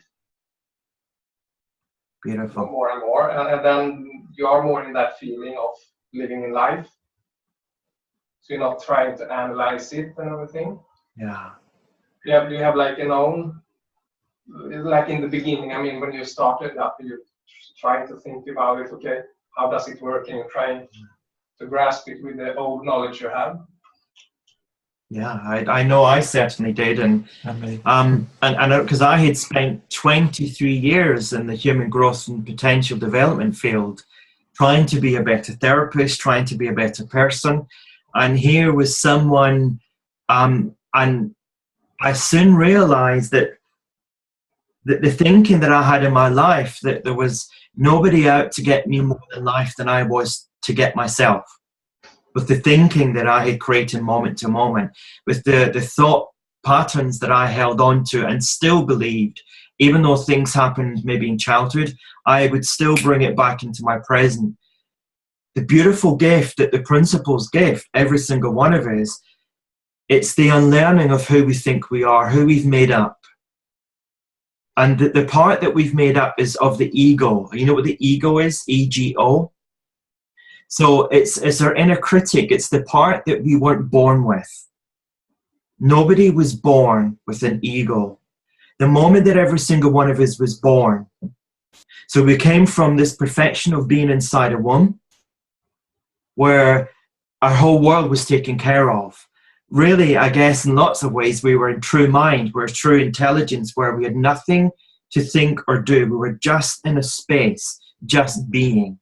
B: Beautiful.
E: More and more. And then you are more in that feeling of living in life. So you're not trying to analyze it and everything.
B: Yeah.
E: Do you have like an own, like in the beginning, I mean, when you started up, you're trying to think about it, okay, how does it work? And you're trying to grasp it with the old knowledge you have.
B: Yeah, I know I certainly did, and because I had spent 23 years in the human growth and potential development field, trying to be a better therapist, trying to be a better person, and here was someone, and I soon realized that the thinking that I had in my life, that there was nobody out to get me more in life than I was to get myself. With the thinking that I had created moment to moment, with the thought patterns that I held on to and still believed, even though things happened maybe in childhood, I would still bring it back into my present. The beautiful gift that the principles give, every single one of us, it's the unlearning of who we think we are, who we've made up. And the part that we've made up is of the ego. You know what the ego is? E-G-O. So it's our inner critic. It's the part that we weren't born with. Nobody was born with an ego. The moment that every single one of us was born. So we came from this perfection of being inside a womb, where our whole world was taken care of. Really, I guess in lots of ways, we were in true mind, we were true intelligence, where we had nothing to think or do. We were just in a space, just being.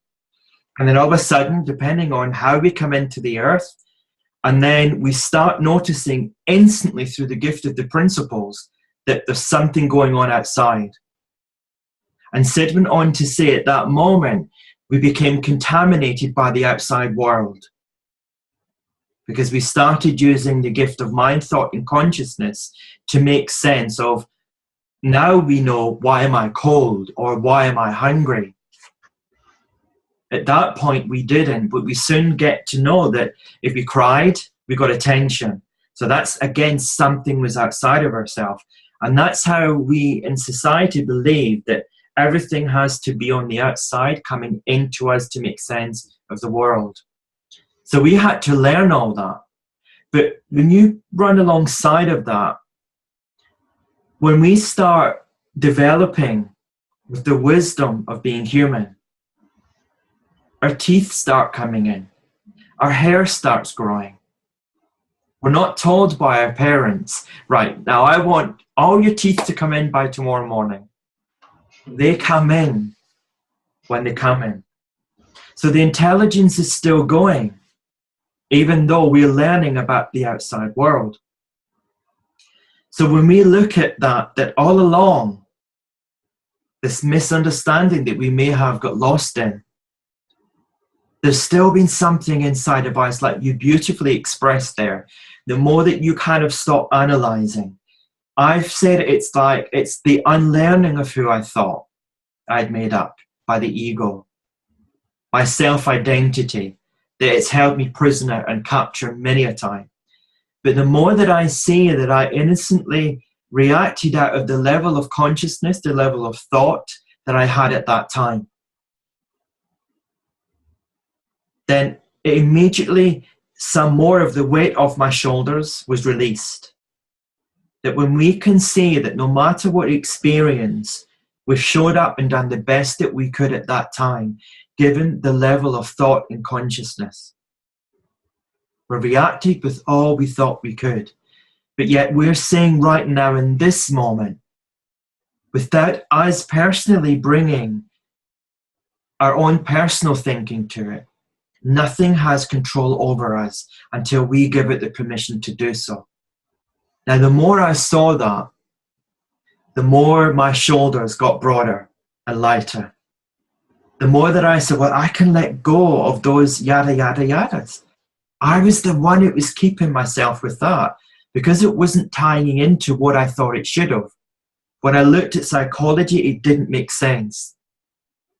B: And then all of a sudden, depending on how we come into the earth, and then we start noticing instantly through the gift of the principles that there's something going on outside. And Sid went on to say at that moment, we became contaminated by the outside world. Because we started using the gift of mind, thought, and consciousness to make sense of, now we know, why am I cold or why am I hungry? At that point, we didn't, but we soon get to know that if we cried, we got attention. So that's, again, something was outside of ourselves. And that's how we in society believe that everything has to be on the outside, coming into us to make sense of the world. So we had to learn all that. But when you run alongside of that, when we start developing with the wisdom of being human, our teeth start coming in. Our hair starts growing. We're not told by our parents, right, now I want all your teeth to come in by tomorrow morning. They come in when they come in. So the intelligence is still going, even though we're learning about the outside world. So when we look at that all along, this misunderstanding that we may have got lost in, there's still been something inside of us, like you beautifully expressed there. The more that you kind of stop analyzing, I've said it's like it's the unlearning of who I thought I'd made up by the ego, my self-identity, that it's held me prisoner and captured many a time. But the more that I see that I innocently reacted out of the level of consciousness, the level of thought that I had at that time, then immediately some more of the weight off my shoulders was released. That when we can see that no matter what experience, we've showed up and done the best that we could at that time, given the level of thought and consciousness. We reacted with all we thought we could. But yet we're saying right now in this moment, without us personally bringing our own personal thinking to it, nothing has control over us until we give it the permission to do so. Now, the more I saw that, the more my shoulders got broader and lighter. The more that I said, well, I can let go of those yada, yada, yadas. I was the one who was keeping myself with that because it wasn't tying into what I thought it should have. When I looked at psychology, it didn't make sense.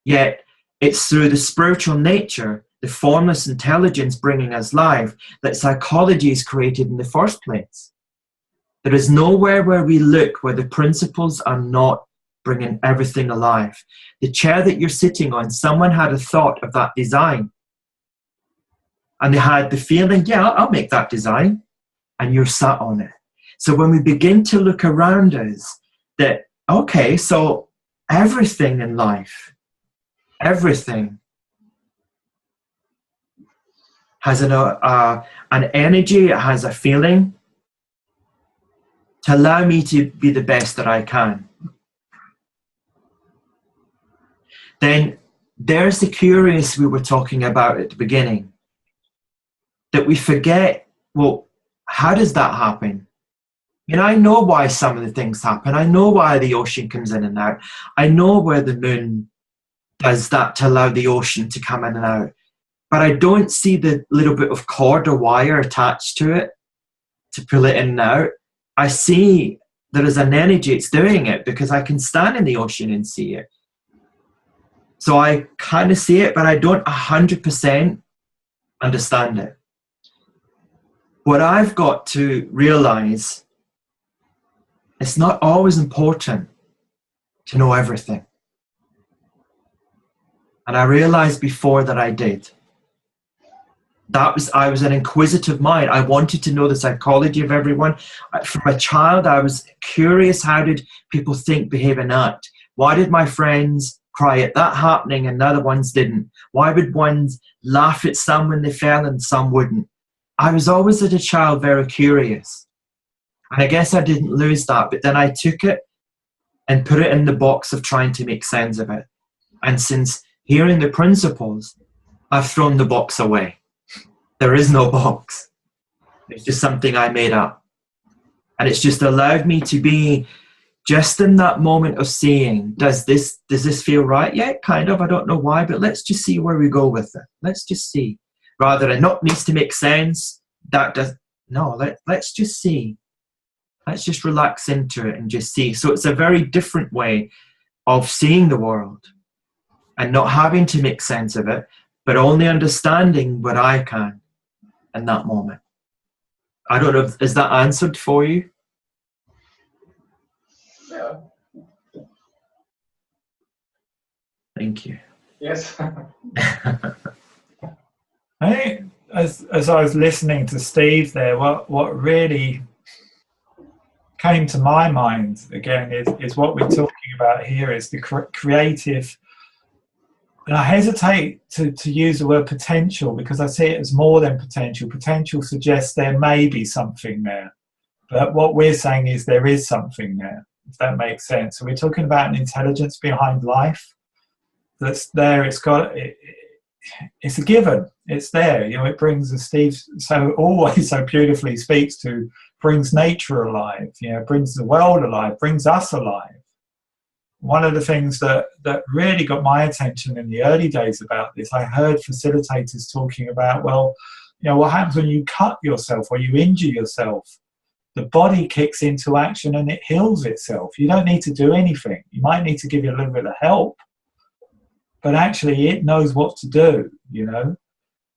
B: Yet, it's through the spiritual nature, the formless intelligence bringing us life, that psychology is created in the first place. There is nowhere where we look where the principles are not bringing everything alive. The chair that you're sitting on, someone had a thought of that design. And they had the feeling, yeah, I'll make that design. And you're sat on it. So when we begin to look around us, that, okay, so everything in life, everything has an energy, it has a feeling to allow me to be the best that I can. Then there's the curious we were talking about at the beginning, that we forget, well, how does that happen? I know why some of the things happen. I know why the ocean comes in and out. I know where the moon does that to allow the ocean to come in and out. But I don't see the little bit of cord or wire attached to it to pull it in and out. I see there is an energy, it's doing it because I can stand in the ocean and see it. So I kind of see it, but I don't 100% understand it. What I've got to realize, it's not always important to know everything. And I realized before that I did. I was an inquisitive mind. I wanted to know the psychology of everyone. From a child, I was curious, how did people think, behave, and act? Why did my friends cry at that happening and other ones didn't? Why would ones laugh at some when they fell and some wouldn't? I was always, as a child, very curious. And I guess I didn't lose that, but then I took it and put it in the box of trying to make sense of it. And since hearing the principles, I've thrown the box away. There is no box. It's just something I made up. And it's just allowed me to be just in that moment of seeing, does this feel right? Yeah, kind of. I don't know why, but let's just see where we go with it. Let's just see. Rather than not needs to make sense, let's just see. Let's just relax into it and just see. So it's a very different way of seeing the world and not having to make sense of it, but only understanding what I can in that moment. I don't know, is that answered for you?
E: Yeah.
B: Thank you.
E: Yes.
C: I think as I was listening to Steve there, what really came to my mind again is what we're talking about here is the creative. And I hesitate to use the word potential because I see it as more than potential. Potential suggests there may be something there. But what we're saying is there is something there. if that makes sense. So we're talking about an intelligence behind life that's there. It's a given. It's there. It brings, as Steve so beautifully speaks to, brings nature alive. Brings the world alive. Brings us alive. One of the things that really got my attention in the early days about this, I heard facilitators talking about, well, what happens when you cut yourself or you injure yourself? The body kicks into action and it heals itself. You don't need to do anything. You might need to give you a little bit of help, but actually it knows what to do.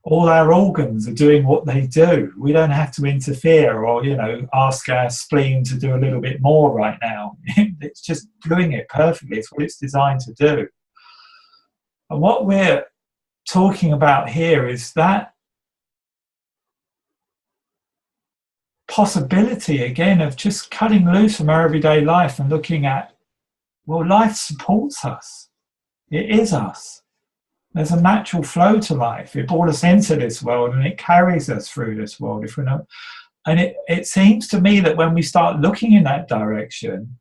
C: All our organs are doing what they do. We don't have to interfere or, ask our spleen to do a little bit more right now. It's just doing it perfectly. It's what it's designed to do. And what we're talking about here is that possibility, again, of just cutting loose from our everyday life and looking at, well, life supports us. It is us. There's a natural flow to life. It brought us into this world and it carries us through this world, if we know. And it seems to me that when we start looking in that direction,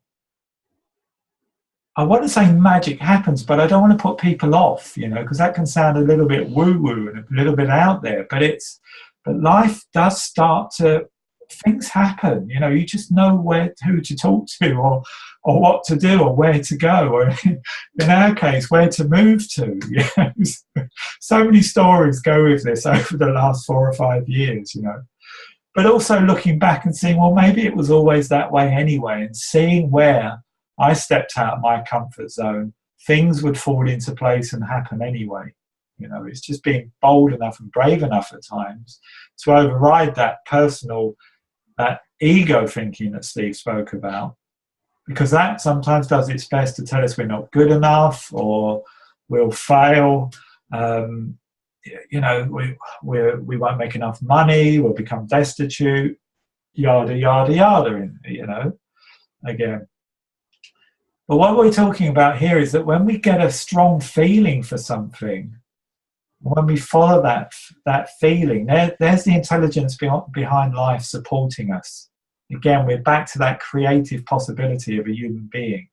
C: I want to say magic happens, but I don't want to put people off, because that can sound a little bit woo-woo and a little bit out there. But life does start to, things happen. You just know who to talk to or what to do or where to go, or in our case, where to move to. So many stories go with this over the last 4 or 5 years, But also looking back and seeing, well, maybe it was always that way anyway, and seeing where I stepped out of my comfort zone, things would fall into place and happen anyway. It's just being bold enough and brave enough at times to override that ego thinking that Steve spoke about, because that sometimes does its best to tell us we're not good enough or we'll fail. We won't make enough money. We'll become destitute. Yada yada yada. Again. But what we're talking about here is that when we get a strong feeling for something, when we follow that feeling, there's the intelligence behind life supporting us. Again, we're back to that creative possibility of a human being.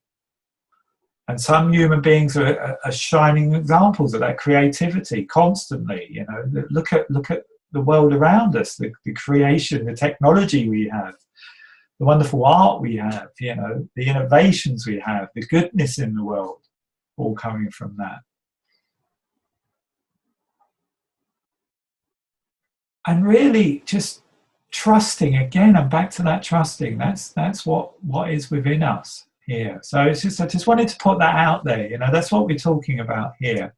C: And some human beings are shining examples of that creativity constantly. Look at the world around us, the creation, the technology we have, the wonderful art we have, the innovations we have, the goodness in the world, all coming from that. And really just trusting, again, I'm back to that trusting. That's what is within us here. So it's just, I just wanted to put that out there. That's what we're talking about here.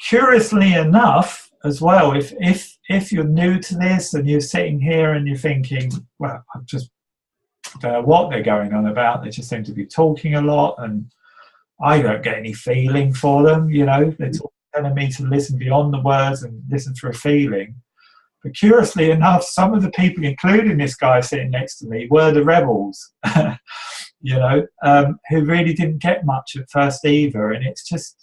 C: Curiously enough, as well, if you're new to this and you're sitting here and you're thinking, well, I don't know what they're going on about. They just seem to be talking a lot, and I don't get any feeling for them. They're telling me to listen beyond the words and listen for a feeling. But curiously enough, some of the people, including this guy sitting next to me, were the rebels, who really didn't get much at first either. And just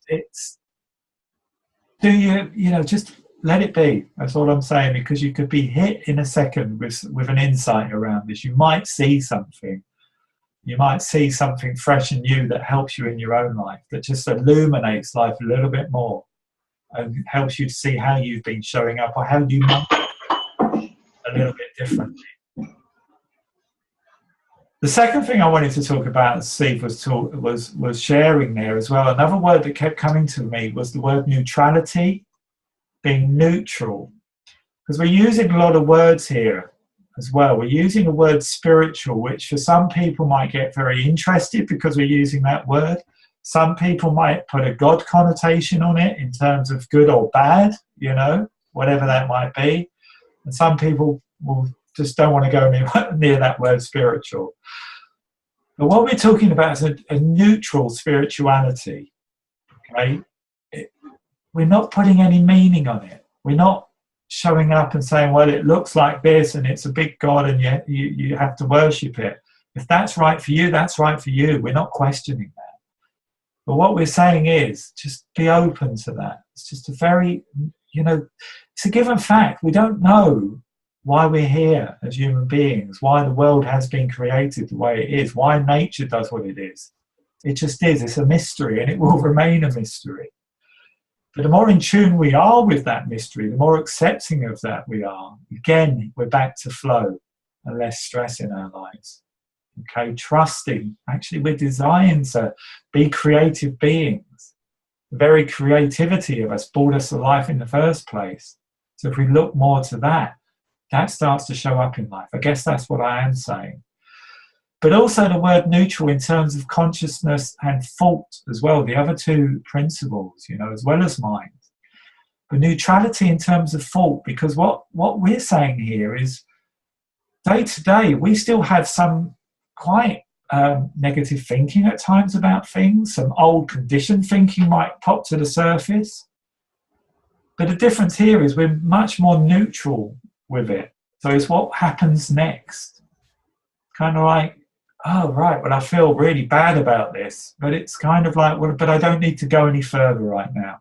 C: let it be. That's all I'm saying, because you could be hit in a second with an insight around this. You might see something. You might see something fresh and new that helps you in your own life, that just illuminates life a little bit more and helps you to see how you've been showing up or how you might a little bit differently. The second thing I wanted to talk about, as Steve was sharing there as well, another word that kept coming to me was the word neutrality, being neutral. Because we're using a lot of words here as well. We're using the word spiritual, which for some people might get very interested because we're using that word. Some people might put a God connotation on it in terms of good or bad, whatever that might be. And some people will just don't want to go near that word spiritual. But what we're talking about is a neutral spirituality. Okay? We're not putting any meaning on it. We're not showing up and saying, well, it looks like this and it's a big God and yet you have to worship it. If that's right for you, that's right for you. We're not questioning that. But what we're saying is just be open to that. It's just a very, it's a given fact. We don't know why we're here as human beings, why the world has been created the way it is, why nature does what it is. It just is. It's a mystery, and it will remain a mystery. But the more in tune we are with that mystery, the more accepting of that we are. Again, we're back to flow and less stress in our lives. Okay, trusting. Actually, we're designed to be creative beings. The very creativity of us brought us to life in the first place. So if we look more to that, that starts to show up in life. I guess that's what I am saying. But also the word neutral in terms of consciousness and thought as well, the other two principles, you know, as well as mind. But neutrality in terms of thought, because what we're saying here is day to day, we still have some quite negative thinking at times about things. Some old conditioned thinking might pop to the surface. But the difference here is we're much more neutral with it. So it's what happens next. Kind of like, oh, right, well, I feel really bad about this, but it's kind of like, well, but I don't need to go any further right now.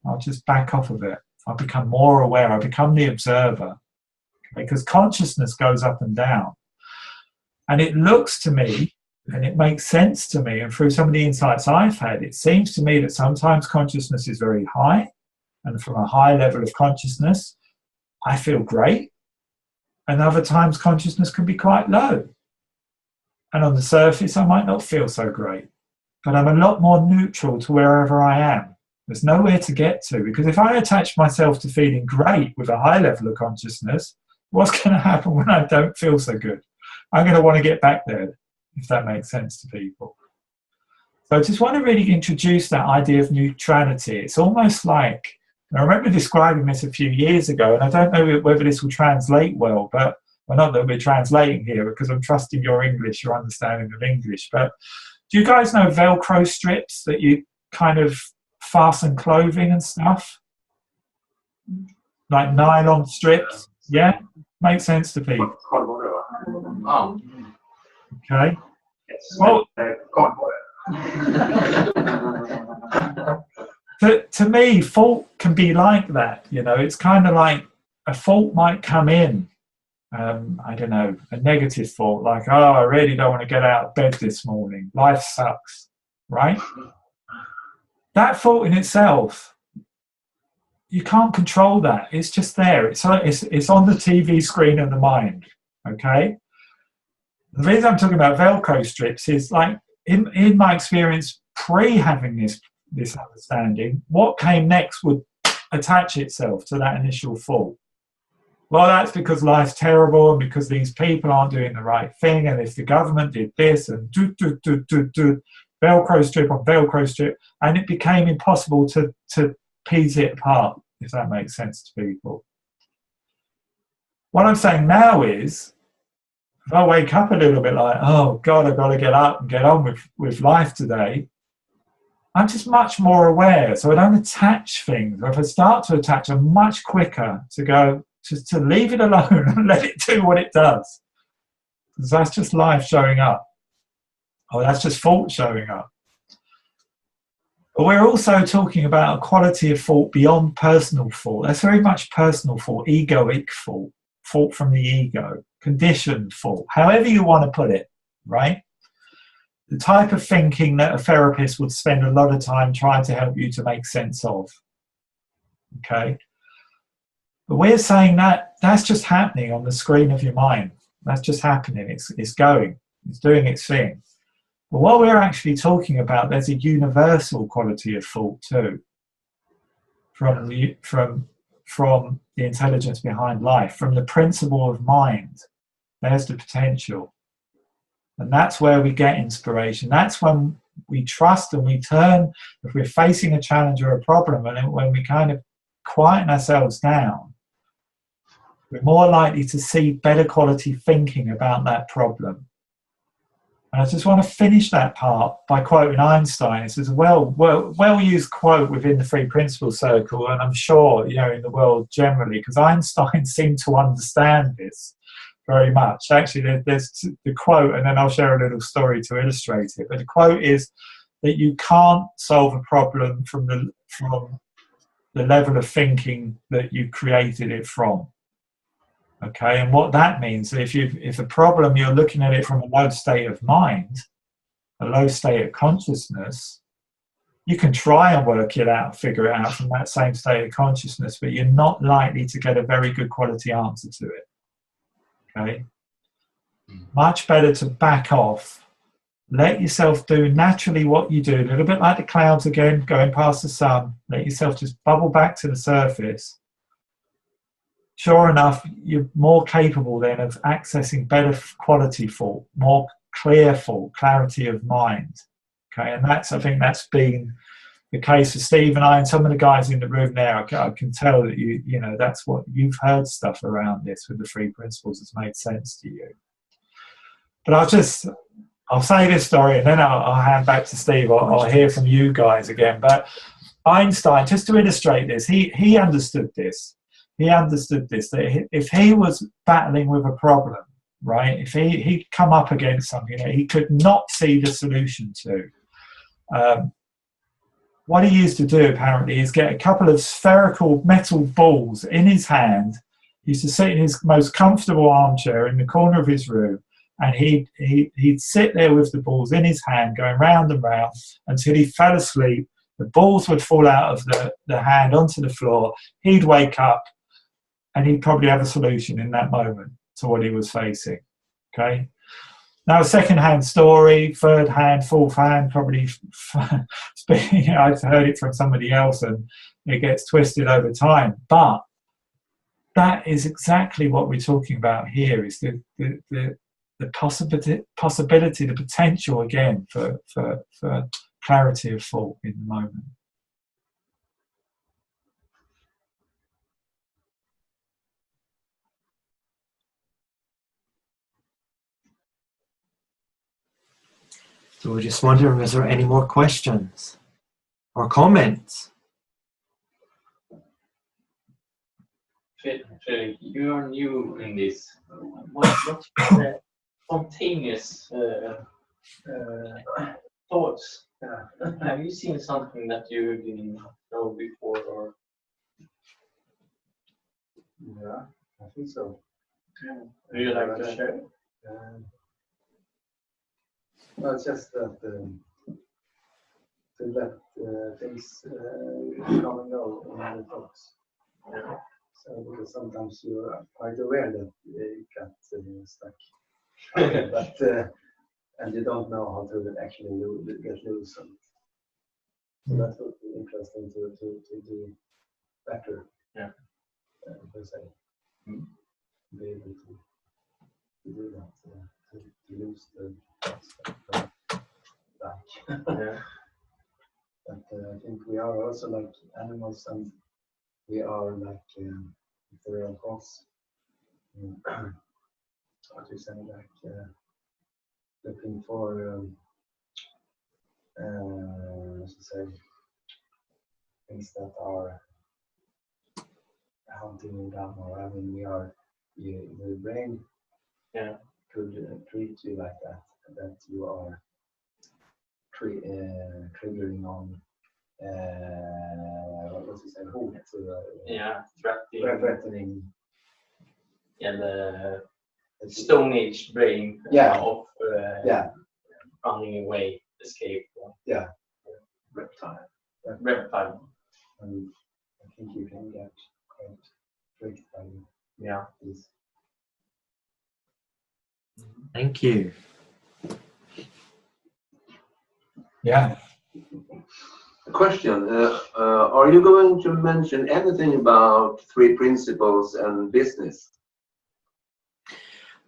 C: I'll just back off of it. I become more aware. I become the observer. Because consciousness goes up and down. And it looks to me, and it makes sense to me, and through some of the insights I've had, it seems to me that sometimes consciousness is very high, and from a high level of consciousness, I feel great. And other times consciousness can be quite low. And on the surface, I might not feel so great. But I'm a lot more neutral to wherever I am. There's nowhere to get to, because if I attach myself to feeling great with a high level of consciousness, what's going to happen when I don't feel so good? I'm going to want to get back there, if that makes sense to people. So I just want to really introduce that idea of neutrality. It's almost like, I remember describing this a few years ago, and I don't know whether this will translate well, but, well, not that we're translating here, because I'm trusting your English, your understanding of English, but do you guys know Velcro strips that you kind of fasten clothing and stuff? Like nylon strips? Yeah? Makes sense to people.
F: Oh.
C: Okay. Well, to me, fault can be like that. You know, it's kind of like a fault might come in. I don't know, a negative fault, like, oh, I really don't want to get out of bed this morning. Life sucks, right? That fault in itself, you can't control that. It's just there. It's on the TV screen of the mind, okay? The reason I'm talking about Velcro strips is, like, in my experience, pre-having this understanding, what came next would attach itself to that initial fault. Well, that's because life's terrible, and because these people aren't doing the right thing, and if the government did this, and Velcro strip on Velcro strip, and it became impossible to piece it apart, if that makes sense to people. What I'm saying now is, if I wake up a little bit like, oh God, I've got to get up and get on with life today, I'm just much more aware. So I don't attach things. Or if I start to attach, I'm much quicker to go, just to leave it alone and let it do what it does. Because that's just life showing up. Or that's just fault showing up. But we're also talking about a quality of thought beyond personal thought. That's very much personal thought, egoic thought, thought from the ego, conditioned thought, however you want to put it, right? The type of thinking that a therapist would spend a lot of time trying to help you to make sense of, okay? But we're saying that that's just happening on the screen of your mind. That's just happening. It's going. It's doing its thing. But what we're actually talking about, there's a universal quality of thought too, from the intelligence behind life, from the principle of mind. There's the potential. And that's where we get inspiration. That's when we trust and we turn, if we're facing a challenge or a problem, and when we kind of quieten ourselves down, we're more likely to see better quality thinking about that problem. And I just want to finish that part by quoting Einstein. It's a well-used quote within the Three Principles Circle, and I'm sure, you know, in the world generally, because Einstein seemed to understand this very much. Actually, there's the quote, and then I'll share a little story to illustrate it. But the quote is that you can't solve a problem from the level of thinking that you created it from. Okay, and what that means, if a problem, you're looking at it from a low state of mind, a low state of consciousness, you can try and work it out, figure it out from that same state of consciousness, but you're not likely to get a very good quality answer to it. Okay? Much better to back off, let yourself do naturally what you do, a little bit like the clouds again, going past the sun, let yourself just bubble back to the surface. Sure enough, you're more capable then of accessing better quality thought, more clear thought, clarity of mind. Okay, and I think that's been the case for Steve and I and some of the guys in the room now. I can tell that you know that's what you've heard stuff around this with the three principles that's made sense to you. But I'll say this story and then I'll hand back to Steve. I'll hear from you guys again. But Einstein, just to illustrate this, he understood this. He understood this, that if he was battling with a problem, right, if he'd come up against something that he could not see the solution to, what he used to do apparently is get a couple of spherical metal balls in his hand. He used to sit in his most comfortable armchair in the corner of his room, and he'd sit there with the balls in his hand going round and round until he fell asleep. The balls would fall out of the hand onto the floor. He'd wake up and he'd probably have a solution in that moment to what he was facing. Okay. Now, a second-hand story, third hand, fourth hand, probably I've heard it from somebody else and it gets twisted over time. But that is exactly what we're talking about here, is the possibility, the potential again for clarity of thought in the moment.
B: So we're just wondering, is there any more questions or comments?
F: Fredrik, you are new in this. What's the spontaneous thoughts? Have you seen something that you didn't know before? Or?
K: Yeah, I think so.
F: Do you like to share?
K: Well, it's just that to let things come and go in the thoughts.
F: Yeah.
K: So because sometimes you are quite aware that you got stuck, but and you don't know how to actually get loose on it. So that would be interesting to do better.
F: Yeah.
K: Per se. Be able to do that. To lose the stuff back.
F: Yeah.
K: But I think we are also like animals, and we are like ethereal thoughts. What you say, like looking for, let's say, things that are hunting you down, or I mean, the brain could treat you like that you are triggering on what you say, threatening.
F: Yeah, the Stone Age brain of running away, escape. Reptile.
K: And I think you can get quite tricked by this.
B: Thank you.
C: Yeah.
I: A question. Are you going to mention anything about three principles and business?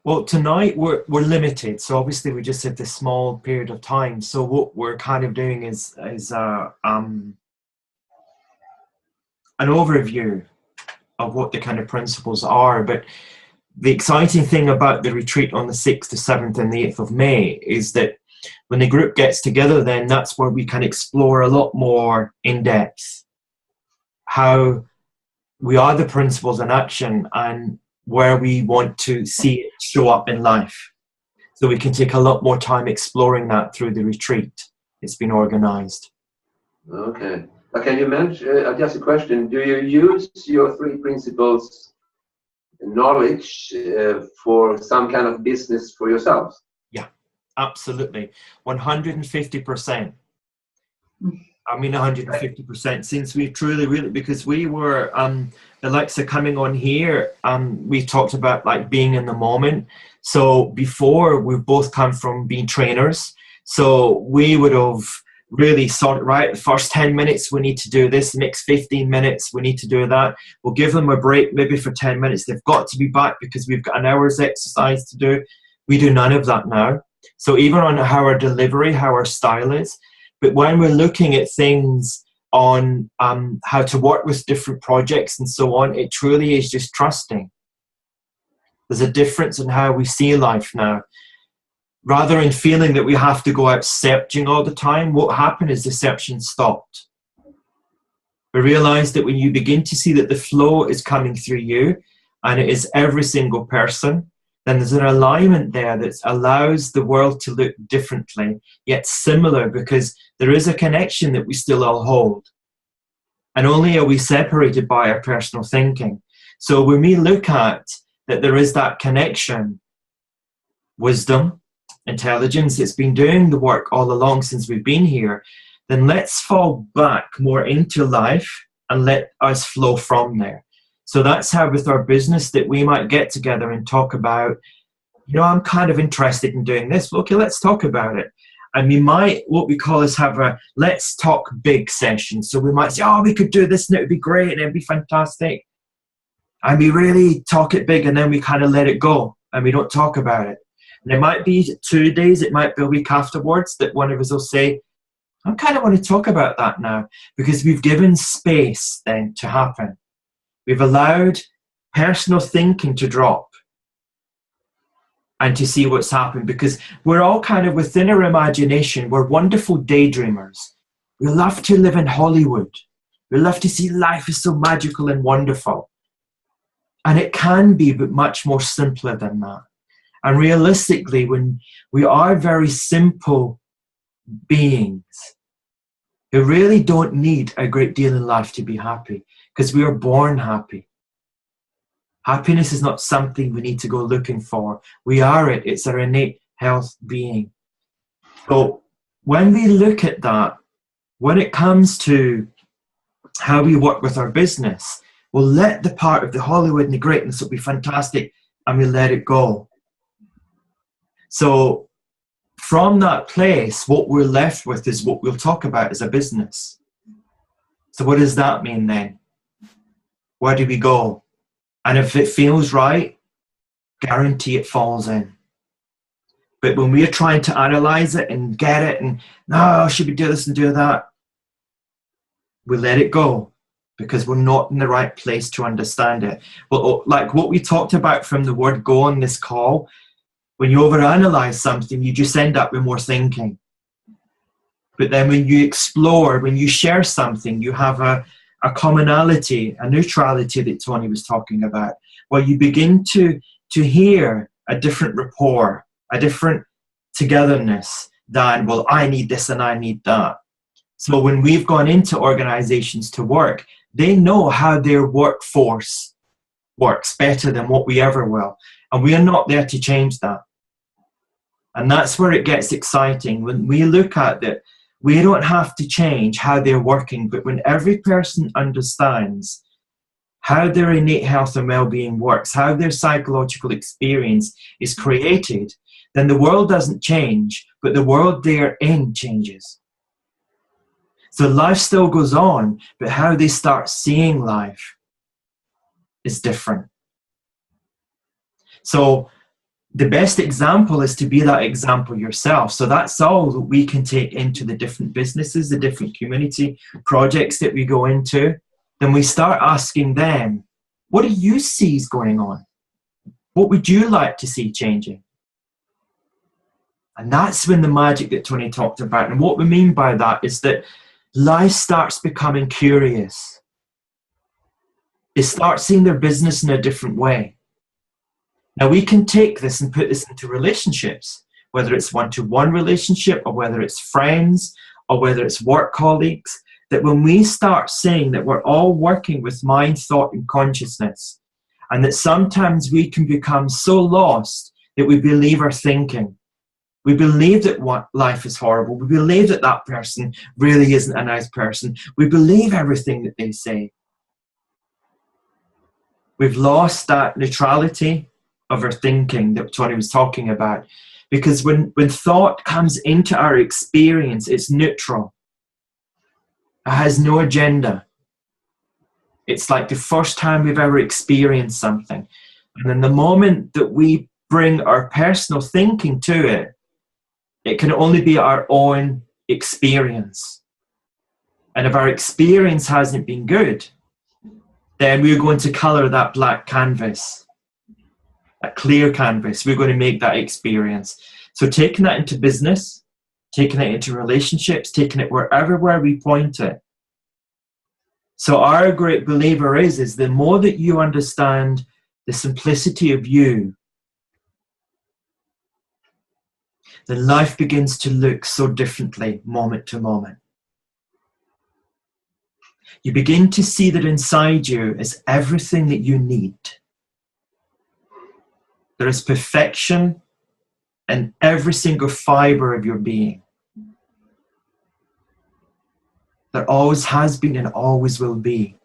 B: Well, tonight we're limited, so obviously we just had this small period of time. So what we're kind of doing is an overview of what the kind of principles are. But the exciting thing about the retreat on the 6th, the 7th, and the 8th of May is that when the group gets together, then that's where we can explore a lot more in depth how we are the principles in action and where we want to see it show up in life. So we can take a lot more time exploring that through the retreat. It's been organized.
I: Okay. Can you mention, just a question, do you use your three principles knowledge for some kind of business for yourselves.
B: Yeah, absolutely. 150%. I mean 150%, since we truly, really, because we were, Alexa, coming on here, we talked about like being in the moment. So before, we've both come from being trainers. So we would have really sorted, right, the first 10 minutes we need to do this, the next 15 minutes we need to do that. We'll give them a break maybe for 10 minutes. They've got to be back because we've got an hour's exercise to do. We do none of that now. So even on how our delivery, how our style is, but when we're looking at things on how to work with different projects and so on, it truly is just trusting. There's a difference in how we see life now. Rather than feeling that we have to go out searching all the time, what happened is the searching stopped. We realized that when you begin to see that the flow is coming through you, and it is every single person, then there's an alignment there that allows the world to look differently, yet similar, because there is a connection that we still all hold. And only are we separated by our personal thinking. So when we look at that there is that connection, wisdom, intelligence, it's been doing the work all along since we've been here, then let's fall back more into life and let us flow from there. So that's how with our business that we might get together and talk about, you know, I'm kind of interested in doing this. Well, okay, let's talk about it. And we might, what we call is have a let's talk big session. So we might say, oh, we could do this and it would be great and it'd be fantastic. And we really talk it big and then we kind of let it go and we don't talk about it. And it might be 2 days, it might be a week afterwards that one of us will say, I kind of want to talk about that now, because we've given space then to happen. We've allowed personal thinking to drop and to see what's happened, because we're all kind of within our imagination. We're wonderful daydreamers. We love to live in Hollywood. We love to see life is so magical and wonderful. And it can be, but much more simpler than that. And realistically, when we are very simple beings who really don't need a great deal in life to be happy, because we are born happy. Happiness is not something we need to go looking for. We are it. It's our innate health being. So when we look at that, when it comes to how we work with our business, we'll let the part of the Hollywood and the greatness will be fantastic and we let it go. So from that place, what we're left with is what we'll talk about as a business. So what does that mean then? Where do we go? And if it feels right, guarantee it falls in. But when we're trying to analyze it and get it and, no, should we do this and do that? We let it go because we're not in the right place to understand it. Well, like what we talked about from the word go on this call, when you overanalyze something, you just end up with more thinking. But then when you explore, when you share something, you have a commonality, a neutrality that Tony was talking about, where you begin to hear a different rapport, a different togetherness than, well, I need this and I need that. So when we've gone into organizations to work, they know how their workforce works better than what we ever will. And we are not there to change that. And that's where it gets exciting. When we look at it, we don't have to change how they're working, but when every person understands how their innate health and well-being works, how their psychological experience is created, then the world doesn't change, but the world they're in changes. So life still goes on, but how they start seeing life is different. So the best example is to be that example yourself. So that's all that we can take into the different businesses, the different community projects that we go into. Then we start asking them, what do you see is going on? What would you like to see changing? And that's when the magic that Tony talked about. And what we mean by that is that life starts becoming curious. They start seeing their business in a different way. Now we can take this and put this into relationships, whether it's one-to-one relationship or whether it's friends or whether it's work colleagues, that when we start saying that we're all working with mind, thought and consciousness, And that sometimes we can become so lost that we believe our thinking. We believe that life is horrible. We believe that that person really isn't a nice person. We believe everything that they say. We've lost that neutrality of our thinking that Tony was talking about. Because when thought comes into our experience, it's neutral. It has no agenda. It's like the first time we've ever experienced something. And then the moment that we bring our personal thinking to it, it can only be our own experience. And if our experience hasn't been good, then we're going to colour that black canvas, a clear canvas. We're going to make that experience. So taking that into business, taking it into relationships, taking it wherever we point it. So our great believer is the more that you understand the simplicity of you, then life begins to look so differently moment to moment. You begin to see that inside you is everything that you need. There is perfection in every single fiber of your being. There always has been and always will be.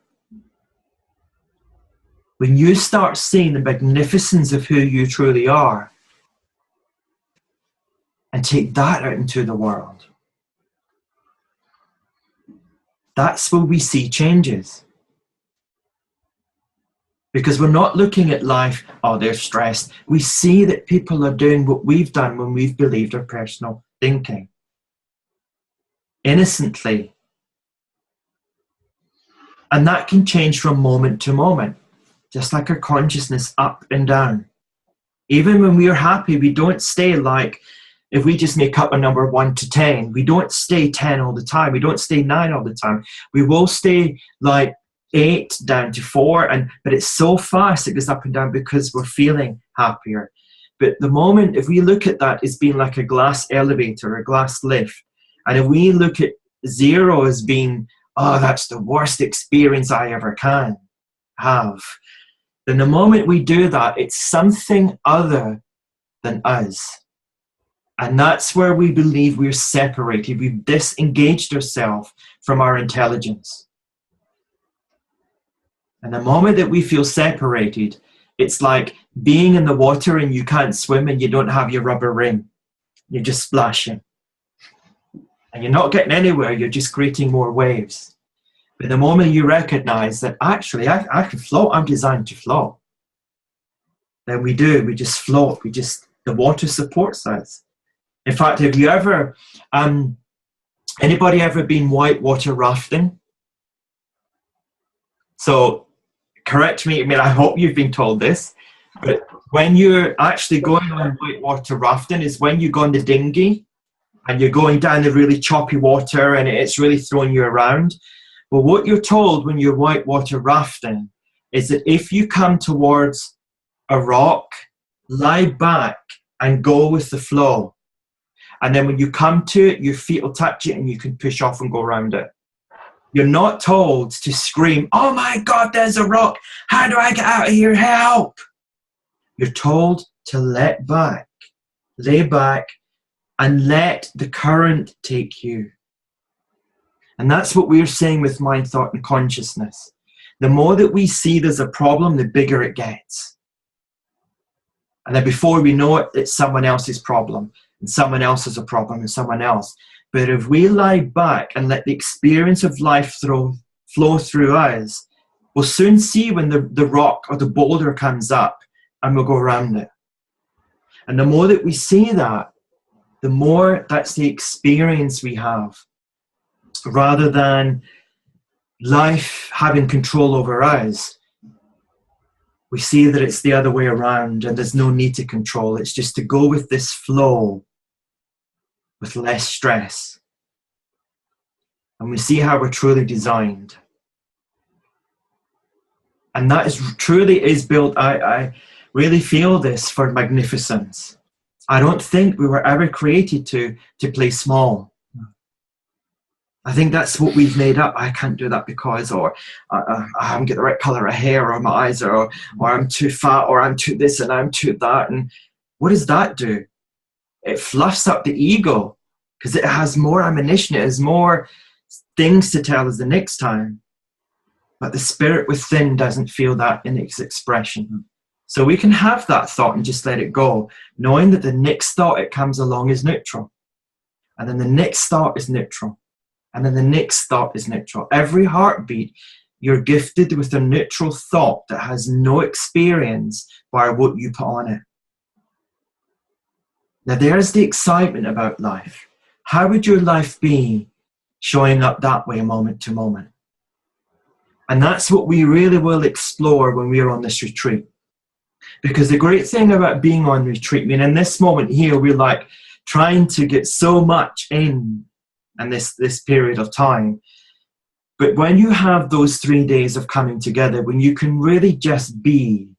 B: When you start seeing the magnificence of who you truly are, and take that out into the world, that's where we see changes. Because we're not looking at life, oh, they're stressed. We see that people are doing what we've done when we've believed our personal thinking. Innocently. And that can change from moment to moment. Just like our consciousness up and down. Even when we are happy, we don't stay like, if we just make up a number 1 to 10, we don't stay 10 all the time. We don't stay 9 all the time. We will stay like 8 down to 4, but it's so fast it goes up and down because we're feeling happier. But the moment, if we look at that as being like a glass elevator, a glass lift, and if we look at 0 as being, oh, that's the worst experience I ever can have, then the moment we do that, it's something other than us. And that's where we believe we're separated. We've disengaged ourselves from our intelligence. And the moment that we feel separated, it's like being in the water and you can't swim and you don't have your rubber ring. You're just splashing. And you're not getting anywhere, you're just creating more waves. But the moment you recognize that actually I can float, I'm designed to float, then we just float. The water supports us. In fact, have you ever, anybody ever been whitewater rafting? So, correct me, I hope you've been told this, but when you're actually going on whitewater rafting is when you go on the dinghy and you're going down the really choppy water and it's really throwing you around. Well, what you're told when you're whitewater rafting is that if you come towards a rock, lie back and go with the flow. And then when you come to it, your feet will touch it and you can push off and go around it. You're not told to scream, oh my God, there's a rock. How do I get out of here? Help! You're told to lay back, and let the current take you. And that's what we're saying with mind, thought, and consciousness. The more that we see there's a problem, the bigger it gets. And then before we know it, it's someone else's problem. And someone else has a problem and someone else. But if we lie back and let the experience of life flow through us, we'll soon see when the rock or the boulder comes up and we'll go around it. And the more that we see that, the more that's the experience we have. Rather than life having control over us, we see that it's the other way around and there's no need to control. It's just to go with this flow with less stress. And we see how we're truly designed. And that truly is built, I really feel this, for magnificence. I don't think we were ever created to play small. I think that's what we've made up. I can't do that because, or I haven't got the right color of hair, or my eyes or I'm too fat, or I'm too this and I'm too that. And what does that do? It fluffs up the ego because it has more ammunition. It has more things to tell us the next time. But the spirit within doesn't feel that in its expression. So we can have that thought and just let it go, knowing that the next thought it comes along is neutral. And then the next thought is neutral. And then the next thought is neutral. Every heartbeat, you're gifted with a neutral thought that has no experience by what you put on it. Now there's the excitement about life. How would your life be showing up that way moment to moment? And that's what we really will explore when we're on this retreat. Because the great thing about being on retreat, I mean, in this moment here, we're like trying to get so much in this period of time. But when you have those 3 days of coming together, when you can really just be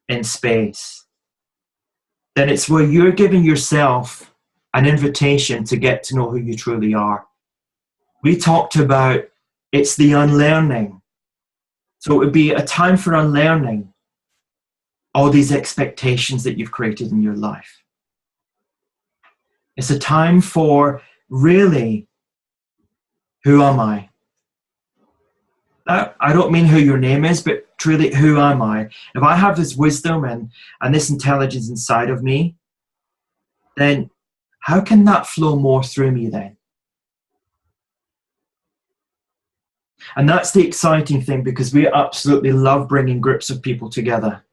B: in space, then it's where you're giving yourself an invitation to get to know who you truly are. We talked about it's the unlearning. So it would be a time for unlearning all these expectations that you've created in your life. It's a time for really, who am I? I don't mean who your name is, but truly, who am I? If I have this wisdom and this intelligence inside of me, then how can that flow more through me then? And that's the exciting thing, because we absolutely love bringing groups of people together.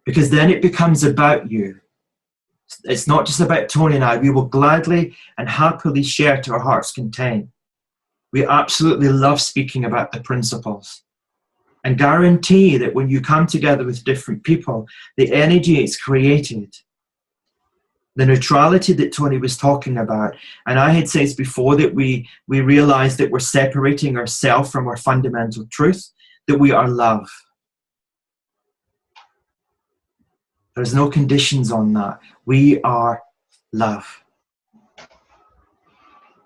B: Because then it becomes about you. It's not just about Tony and I. We will gladly and happily share to our heart's content. We absolutely love speaking about the principles. And guarantee that when you come together with different people, the energy it's created, the neutrality that Tony was talking about, and I had said before that we realize that we're separating ourselves from our fundamental truth, that we are love. There's no conditions on that. We are love.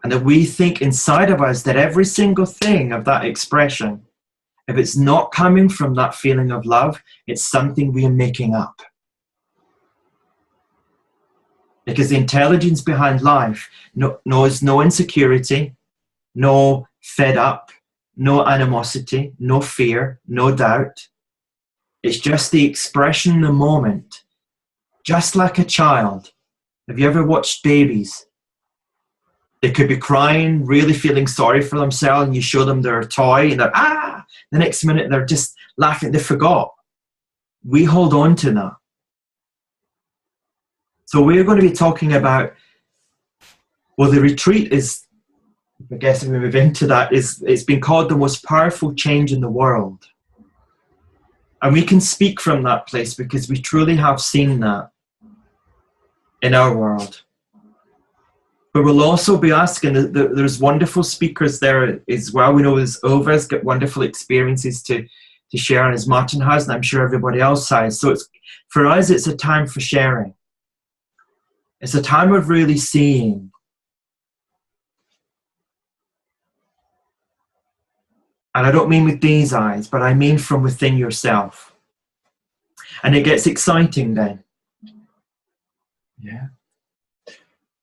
B: And that we think inside of us that every single thing of that expression, if it's not coming from that feeling of love, it's something we are making up. Because the intelligence behind life knows no insecurity, no fed up, no animosity, no fear, no doubt. It's just the expression in the moment. Just like a child. Have you ever watched babies? They could be crying, really feeling sorry for themselves, and you show them their toy, and they're, ah! The next minute, they're just laughing. They forgot. We hold on to that. So we're going to be talking about, well, the retreat is, I guess if we move into that, it's been called the most powerful change in the world. And we can speak from that place because we truly have seen that in our world. But we'll also be asking, there's wonderful speakers there as well. We know as Ova's got wonderful experiences to share, as Martin has, and I'm sure everybody else has. So for us, it's a time for sharing. It's a time of really seeing. And I don't mean with these eyes, but I mean from within yourself. And it gets exciting then.
C: Yeah.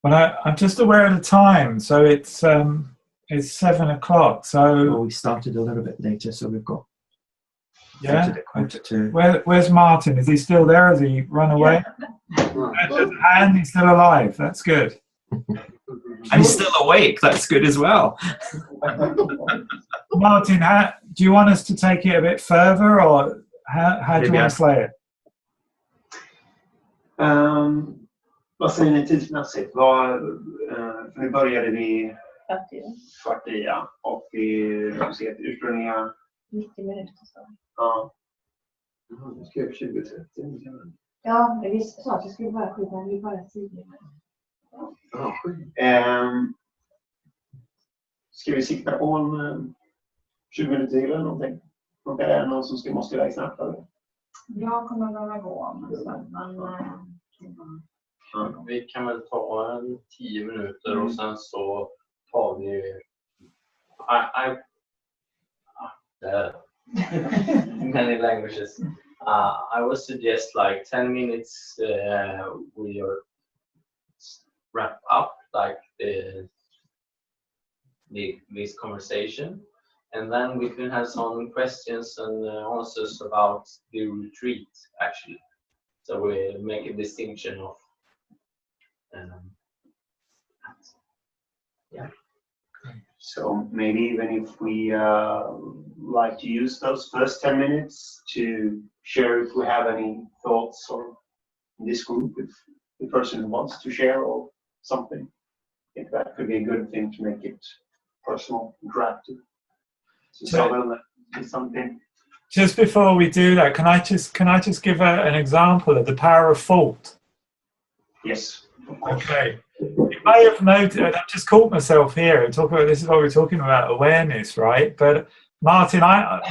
C: Well, I'm just aware of the time, so it's 7 o'clock. So
B: we started a little bit later, so we've got.
C: Yeah. Where's Martin? Is he still there? Has he run away? Yeah. And he's still alive. That's good.
B: And he's still awake. That's good as well.
C: Martin, do you want us to take it a bit further, or how do you want to play it?
A: Vad säger ni tidsmässigt? För nu började vi kvart i, ja. Och vi ser att ursprungliga
H: 90 minuter.
A: Ja.
I: Du skrev 20-30.
H: Ja, vi sa att det skulle vara 7, men vi bara 10.
A: Ska vi sikta på en 20 minuter till eller någonting? Och är det någon som måste iväg snabbt? Eller?
H: Jag kommer behöva gå.
F: Vi kan väl ta 10 minuter och sen så Har du... many languages. I would suggest like 10 minutes with your wrap up like this conversation, and then we can have some questions and answers about the retreat actually. So we make a distinction of yeah.
A: So maybe even if we like to use those first 10 minutes to share if we have any thoughts, or in this group if the person wants to share or something. I think that could be a good thing to make it personal, interactive. So something.
C: Just before we do that, can I just give an example of the power of thought?
A: Yes.
C: Okay. You may have noted, I've just caught myself here. This is what we're talking about, awareness, right? But Martin,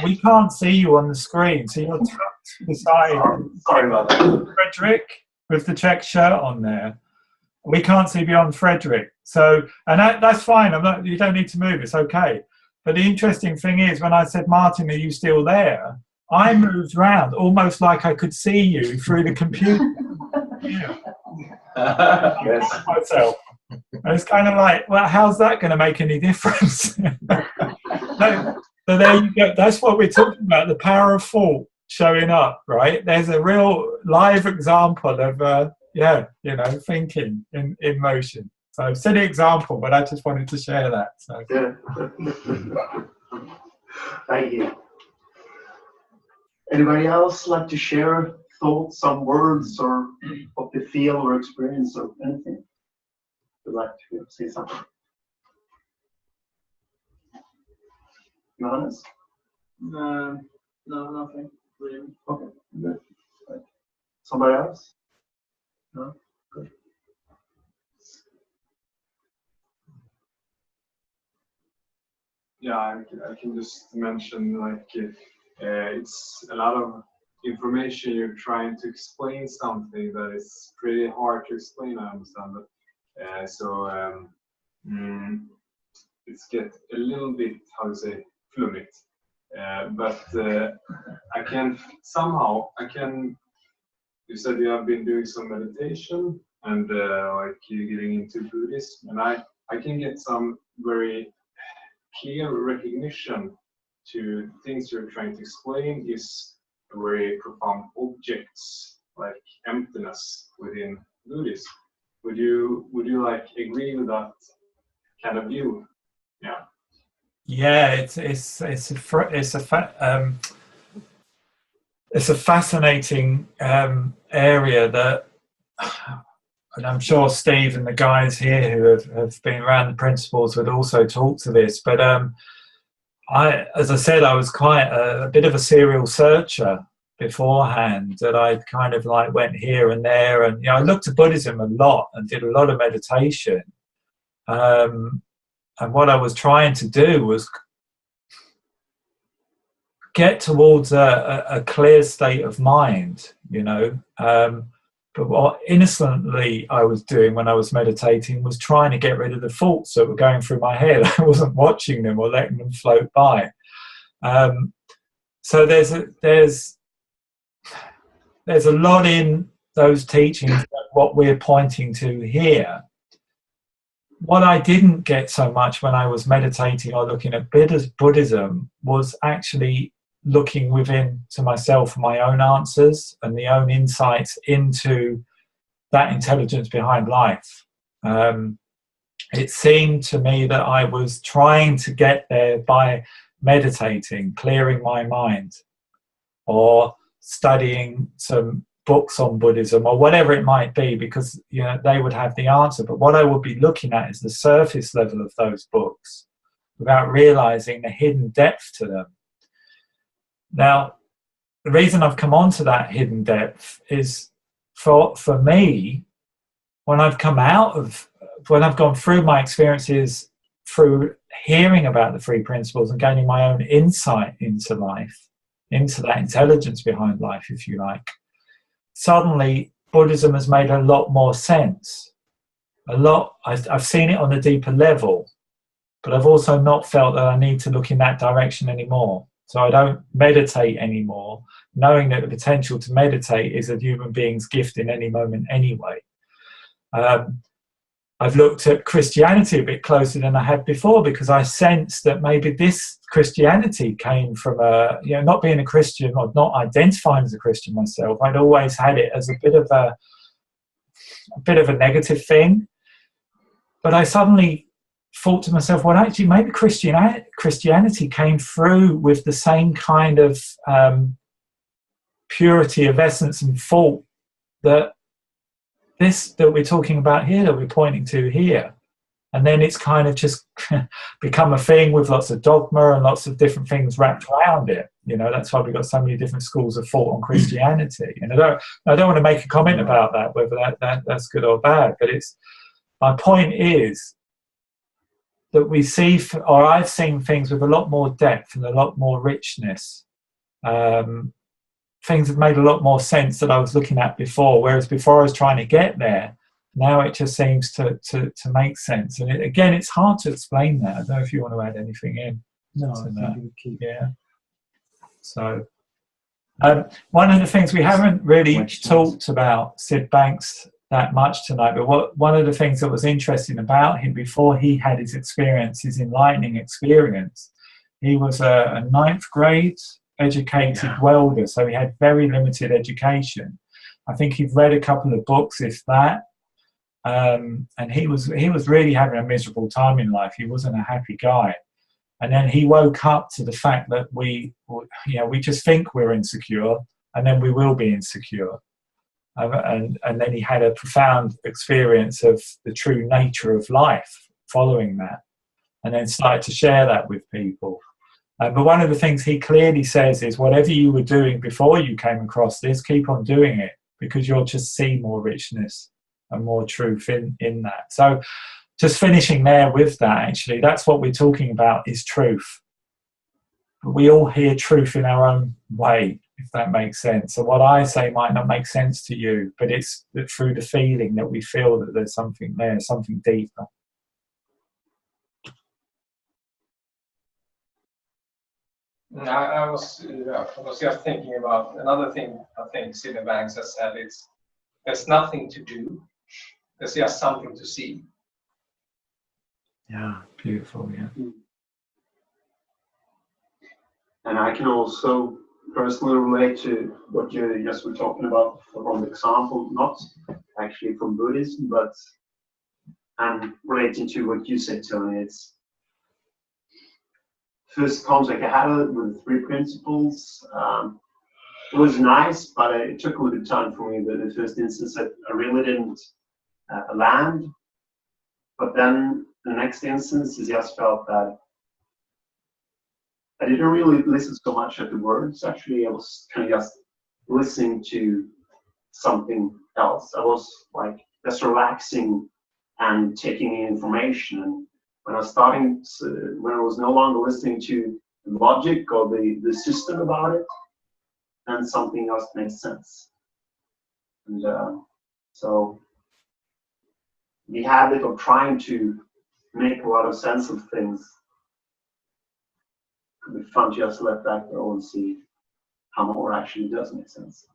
C: we can't see you on the screen, so you're tucked beside
A: Sorry about that.
C: Frederick with the check shirt on there. We can't see beyond Frederick. So, and that's fine. You don't need to move. It's okay. But the interesting thing is, when I said, Martin, are you still there? I moved around almost like I could see you through the computer. Yeah.
A: Yes.
C: Myself. And it's kind of like, well, how's that going to make any difference? So there you go. That's what we're talking about, the power of thought showing up, right? There's a real live example of, thinking in motion. So silly example, but I just wanted to share that. So.
A: Yeah. Thank you. Anybody else like to share thoughts, some words, or what they feel or experience, or anything? Would like to say something? Johannes?
G: No, nothing really.
A: Okay, good. Right. Somebody else? No? Good.
J: Yeah, I can just mention like it's a lot of information. You're trying to explain something that is pretty hard to explain. I understand, but it's get a little bit, how to say, fluid. But I can. You said you have been doing some meditation and like you're getting into Buddhism, and I can get some very clear recognition to things you're trying to explain is very profound objects like emptiness within Buddhism. Would you like agree with that kind of view? Yeah.
C: Yeah, it's a fascinating area that, and I'm sure Steve and the guys here who have been around the principles would also talk to this. But as I said, I was quite a bit of a serial searcher beforehand. That I kind of like went here and there, and I looked at Buddhism a lot and did a lot of meditation. And what I was trying to do was get towards a clear state of mind, But what innocently I was doing when I was meditating was trying to get rid of the thoughts that were going through my head. I wasn't watching them or letting them float by. So there's a lot in those teachings, what we're pointing to here. What I didn't get so much when I was meditating or looking at Buddhism was actually looking within to myself for my own answers and the own insights into that intelligence behind life. It seemed to me that I was trying to get there by meditating, clearing my mind, or studying some books on Buddhism or whatever it might be, because they would have the answer. But what I would be looking at is the surface level of those books without realizing the hidden depth to them. Now, the reason I've come on to that hidden depth is for me, when I've gone through my experiences through hearing about the three principles and gaining my own insight into life, into that intelligence behind life, if you like, suddenly Buddhism has made a lot more sense. I've seen it on a deeper level. but I've also not felt that I need to look in that direction anymore. So I don't meditate anymore, knowing that the potential to meditate is a human being's gift in any moment anyway. I've looked at Christianity a bit closer than I had before, because I sensed that maybe this Christianity came from not being a Christian or not identifying as a Christian myself. I'd always had it as a bit of a negative thing. But I suddenly thought to myself, well, actually, maybe Christianity came through with the same kind of purity of essence and thought that we're talking about here, that we're pointing to here. And then it's kind of just become a thing with lots of dogma and lots of different things wrapped around it. That's why we've got so many different schools of thought on Christianity. And I don't want to make a comment about that, whether that's good or bad, but my point is that we see, or I've seen things with a lot more depth and a lot more richness. Things have made a lot more sense that I was looking at before, whereas before I was trying to get there. Now it just seems to make sense. And again, it's hard to explain that. I don't know if you want to add anything in.
B: No, I think we keep.
C: Yeah. So one of the things we haven't really talked about Sid Banks that much tonight, but one of the things that was interesting about him before he had his experience, his enlightening experience, he was a 9th grade educated welder, so he had very limited education. I think he'd read a couple of books, if that, and he was really having a miserable time in life. He wasn't a happy guy. And then he woke up to the fact that we just think we're insecure, and then we will be insecure. And then he had a profound experience of the true nature of life following that, and then started to share that with people. But one of the things he clearly says is, whatever you were doing before you came across this, keep on doing it, because you'll just see more richness and more truth in that. So just finishing there with that, actually, that's what we're talking about, is truth. But we all hear truth in our own way, if that makes sense. So what I say might not make sense to you, but it's through the feeling that we feel that there's something there, something deeper.
E: I was just thinking about another thing. I think Sid Banks has said, there's nothing to do, there's just something to see.
C: Yeah, beautiful. Yeah.
A: And I can also personally relate to what you just were talking about from the example, not actually from Buddhism, but and relating to what you said, Tony. It's first contact I had with the 3 principles. It was nice, but it took a little bit of time for me. The first instance that I really didn't land. But then the next instance, I just felt that I didn't really listen so much at the words. Actually, I was kind of just listening to something else. I was like just relaxing and taking in information. And when I was no longer listening to the logic or the system about it, then something else makes sense. And so the habit of trying to make a lot of sense of things, could be fun to just let that go and see how more actually does make sense.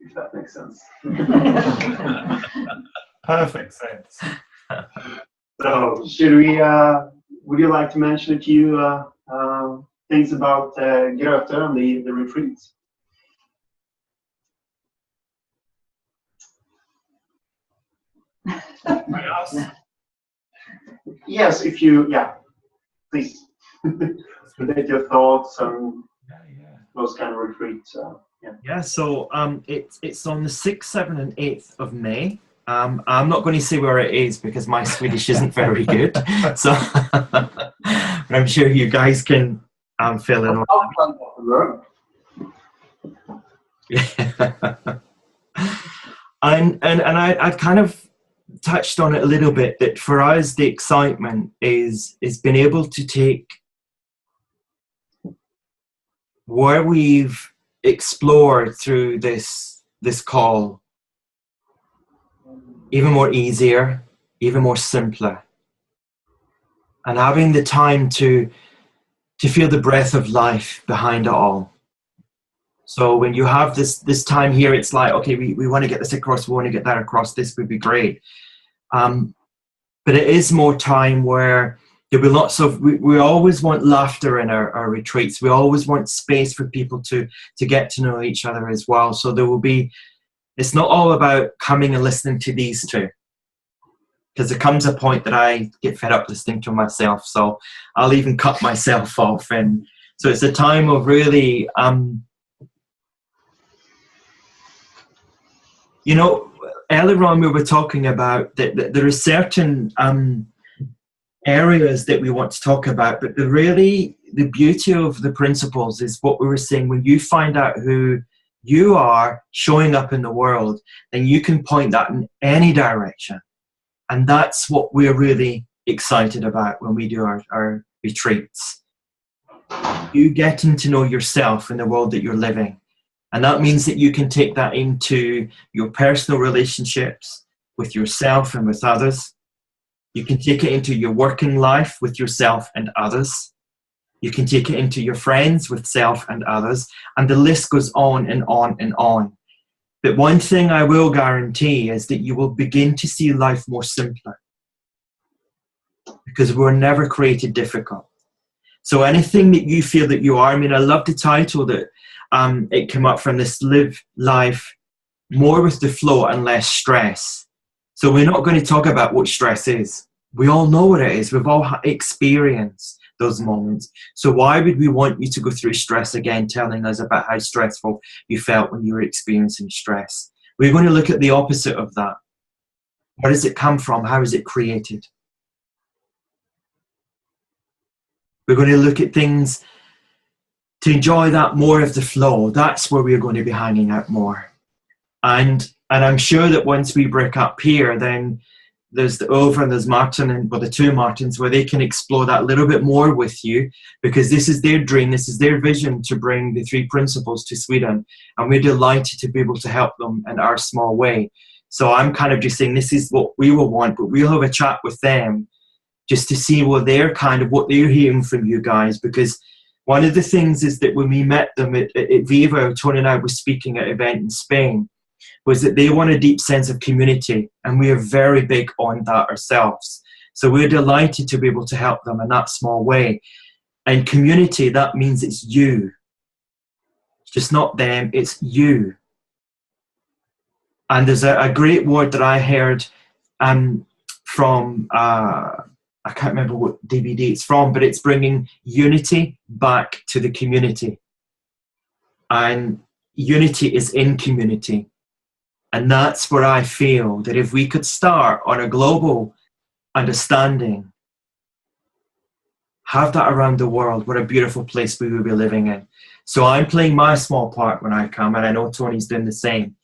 A: If that makes sense.
C: Perfect sense.
A: So, should we? Would you like to mention a few things about Gröte and the retreat? Yes, if you, please. Relate your thoughts and those kind of retreats.
B: So it's on the 6th, 7th, and 8th of May. I'm not going to say where it is because my Swedish isn't very good. So, but I'm sure you guys can fill in. And I've kind of touched on it a little bit, that for us the excitement is being able to take where we've explored through this call even more easier, even more simpler, and having the time to feel the breath of life behind it all. So when you have this time here, it's like, okay, we want to get this across, we want to get that across, this would be great. But it is more time where there'll be lots of, we always want laughter in our retreats. We always want space for people to get to know each other as well. So there will be, it's not all about coming and listening to these two. Because there comes a point that I get fed up listening to myself. So I'll even cut myself off. And so it's a time of really, you know, earlier on we were talking about that there are certain areas that we want to talk about, but the beauty of the principles is what we were saying. When you find out who you are showing up in the world, then you can point that in any direction. And that's what we're really excited about when we do our retreats. You getting to know yourself in the world that you're living. And that means that you can take that into your personal relationships with yourself and with others. You can take it into your working life with yourself and others. You can take it into your friends with self and others. And the list goes on and on and on. But one thing I will guarantee is that you will begin to see life more simpler. Because we're never created difficult. So anything that you feel that you are, I mean, I love the title that it came up from, this live life more with the flow and less stress. So we're not going to talk about what stress is. We all know what it is. We've all experienced those moments. So why would we want you to go through stress again, telling us about how stressful you felt when you were experiencing stress? We're going to look at the opposite of that. Where does it come from? How is it created? We're going to look at things to enjoy that more of the flow. That's where we're going to be hanging out more. And I'm sure that once we break up here, then there's the Over and there's Martin, and well, the two Martins, where they can explore that a little bit more with you, because this is their dream, this is their vision to bring the three principles to Sweden. And we're delighted to be able to help them in our small way. So I'm kind of just saying this is what we will want, but we'll have a chat with them just to see what they're hearing from you guys. Because one of the things is that when we met them at Viva, Tony and I were speaking at an event in Spain, was that they want a deep sense of community, and we are very big on that ourselves. So we're delighted to be able to help them in that small way. And community, that means it's you. It's just not them, it's you. And there's a great word that I heard from, I can't remember what DVD it's from, but it's bringing unity back to the community. And unity is in community. And that's where I feel that if we could start on a global understanding, have that around the world, what a beautiful place we will be living in. So I'm playing my small part when I come, and I know Tony's doing the same.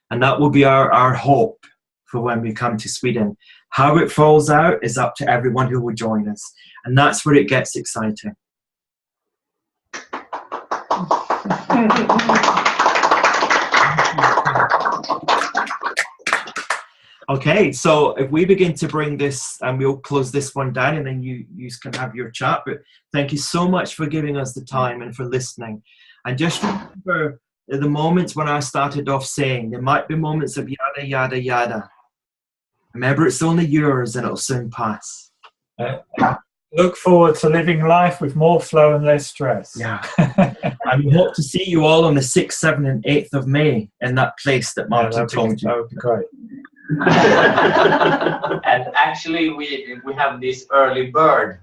B: And that will be our hope for when we come to Sweden. How it falls out is up to everyone who will join us. And that's where it gets exciting. Okay, so if we begin to bring this, and we'll close this one down, and then you can have your chat. But thank you so much for giving us the time and for listening. And just remember the moments when I started off saying there might be moments of yada, yada, yada. Remember, it's only yours and it'll soon pass.
C: Look forward to living life with more flow and less stress.
B: Yeah. And we hope to see you all on the 6th, 7th and 8th of May in that place that Martin told you.
C: That would be great.
F: And actually, we have this early bird.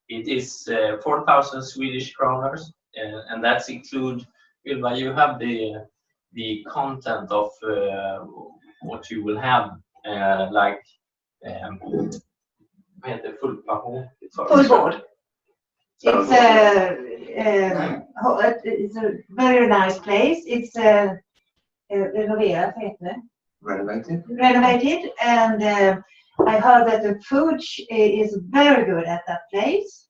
F: It is 4,000 Swedish kronors, and that's include. Ylva, you have the content of what you will have, like full
D: board. It's a very nice place. It's renovated, and I heard that the food is very good at that place.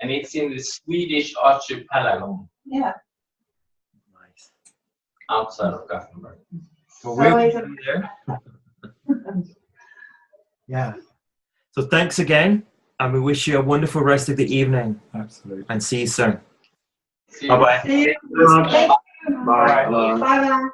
F: And it's in the Swedish archipelago.
D: Yeah.
F: Nice. Outside of Gothenburg.
B: So we'll be there. Yeah. So thanks again, and we wish you a wonderful rest of the evening.
C: Absolutely.
B: And see you soon.
F: See you.
B: Bye-bye.
D: See you.
A: Thank you very much.
D: Bye.
A: Bye.
D: Bye.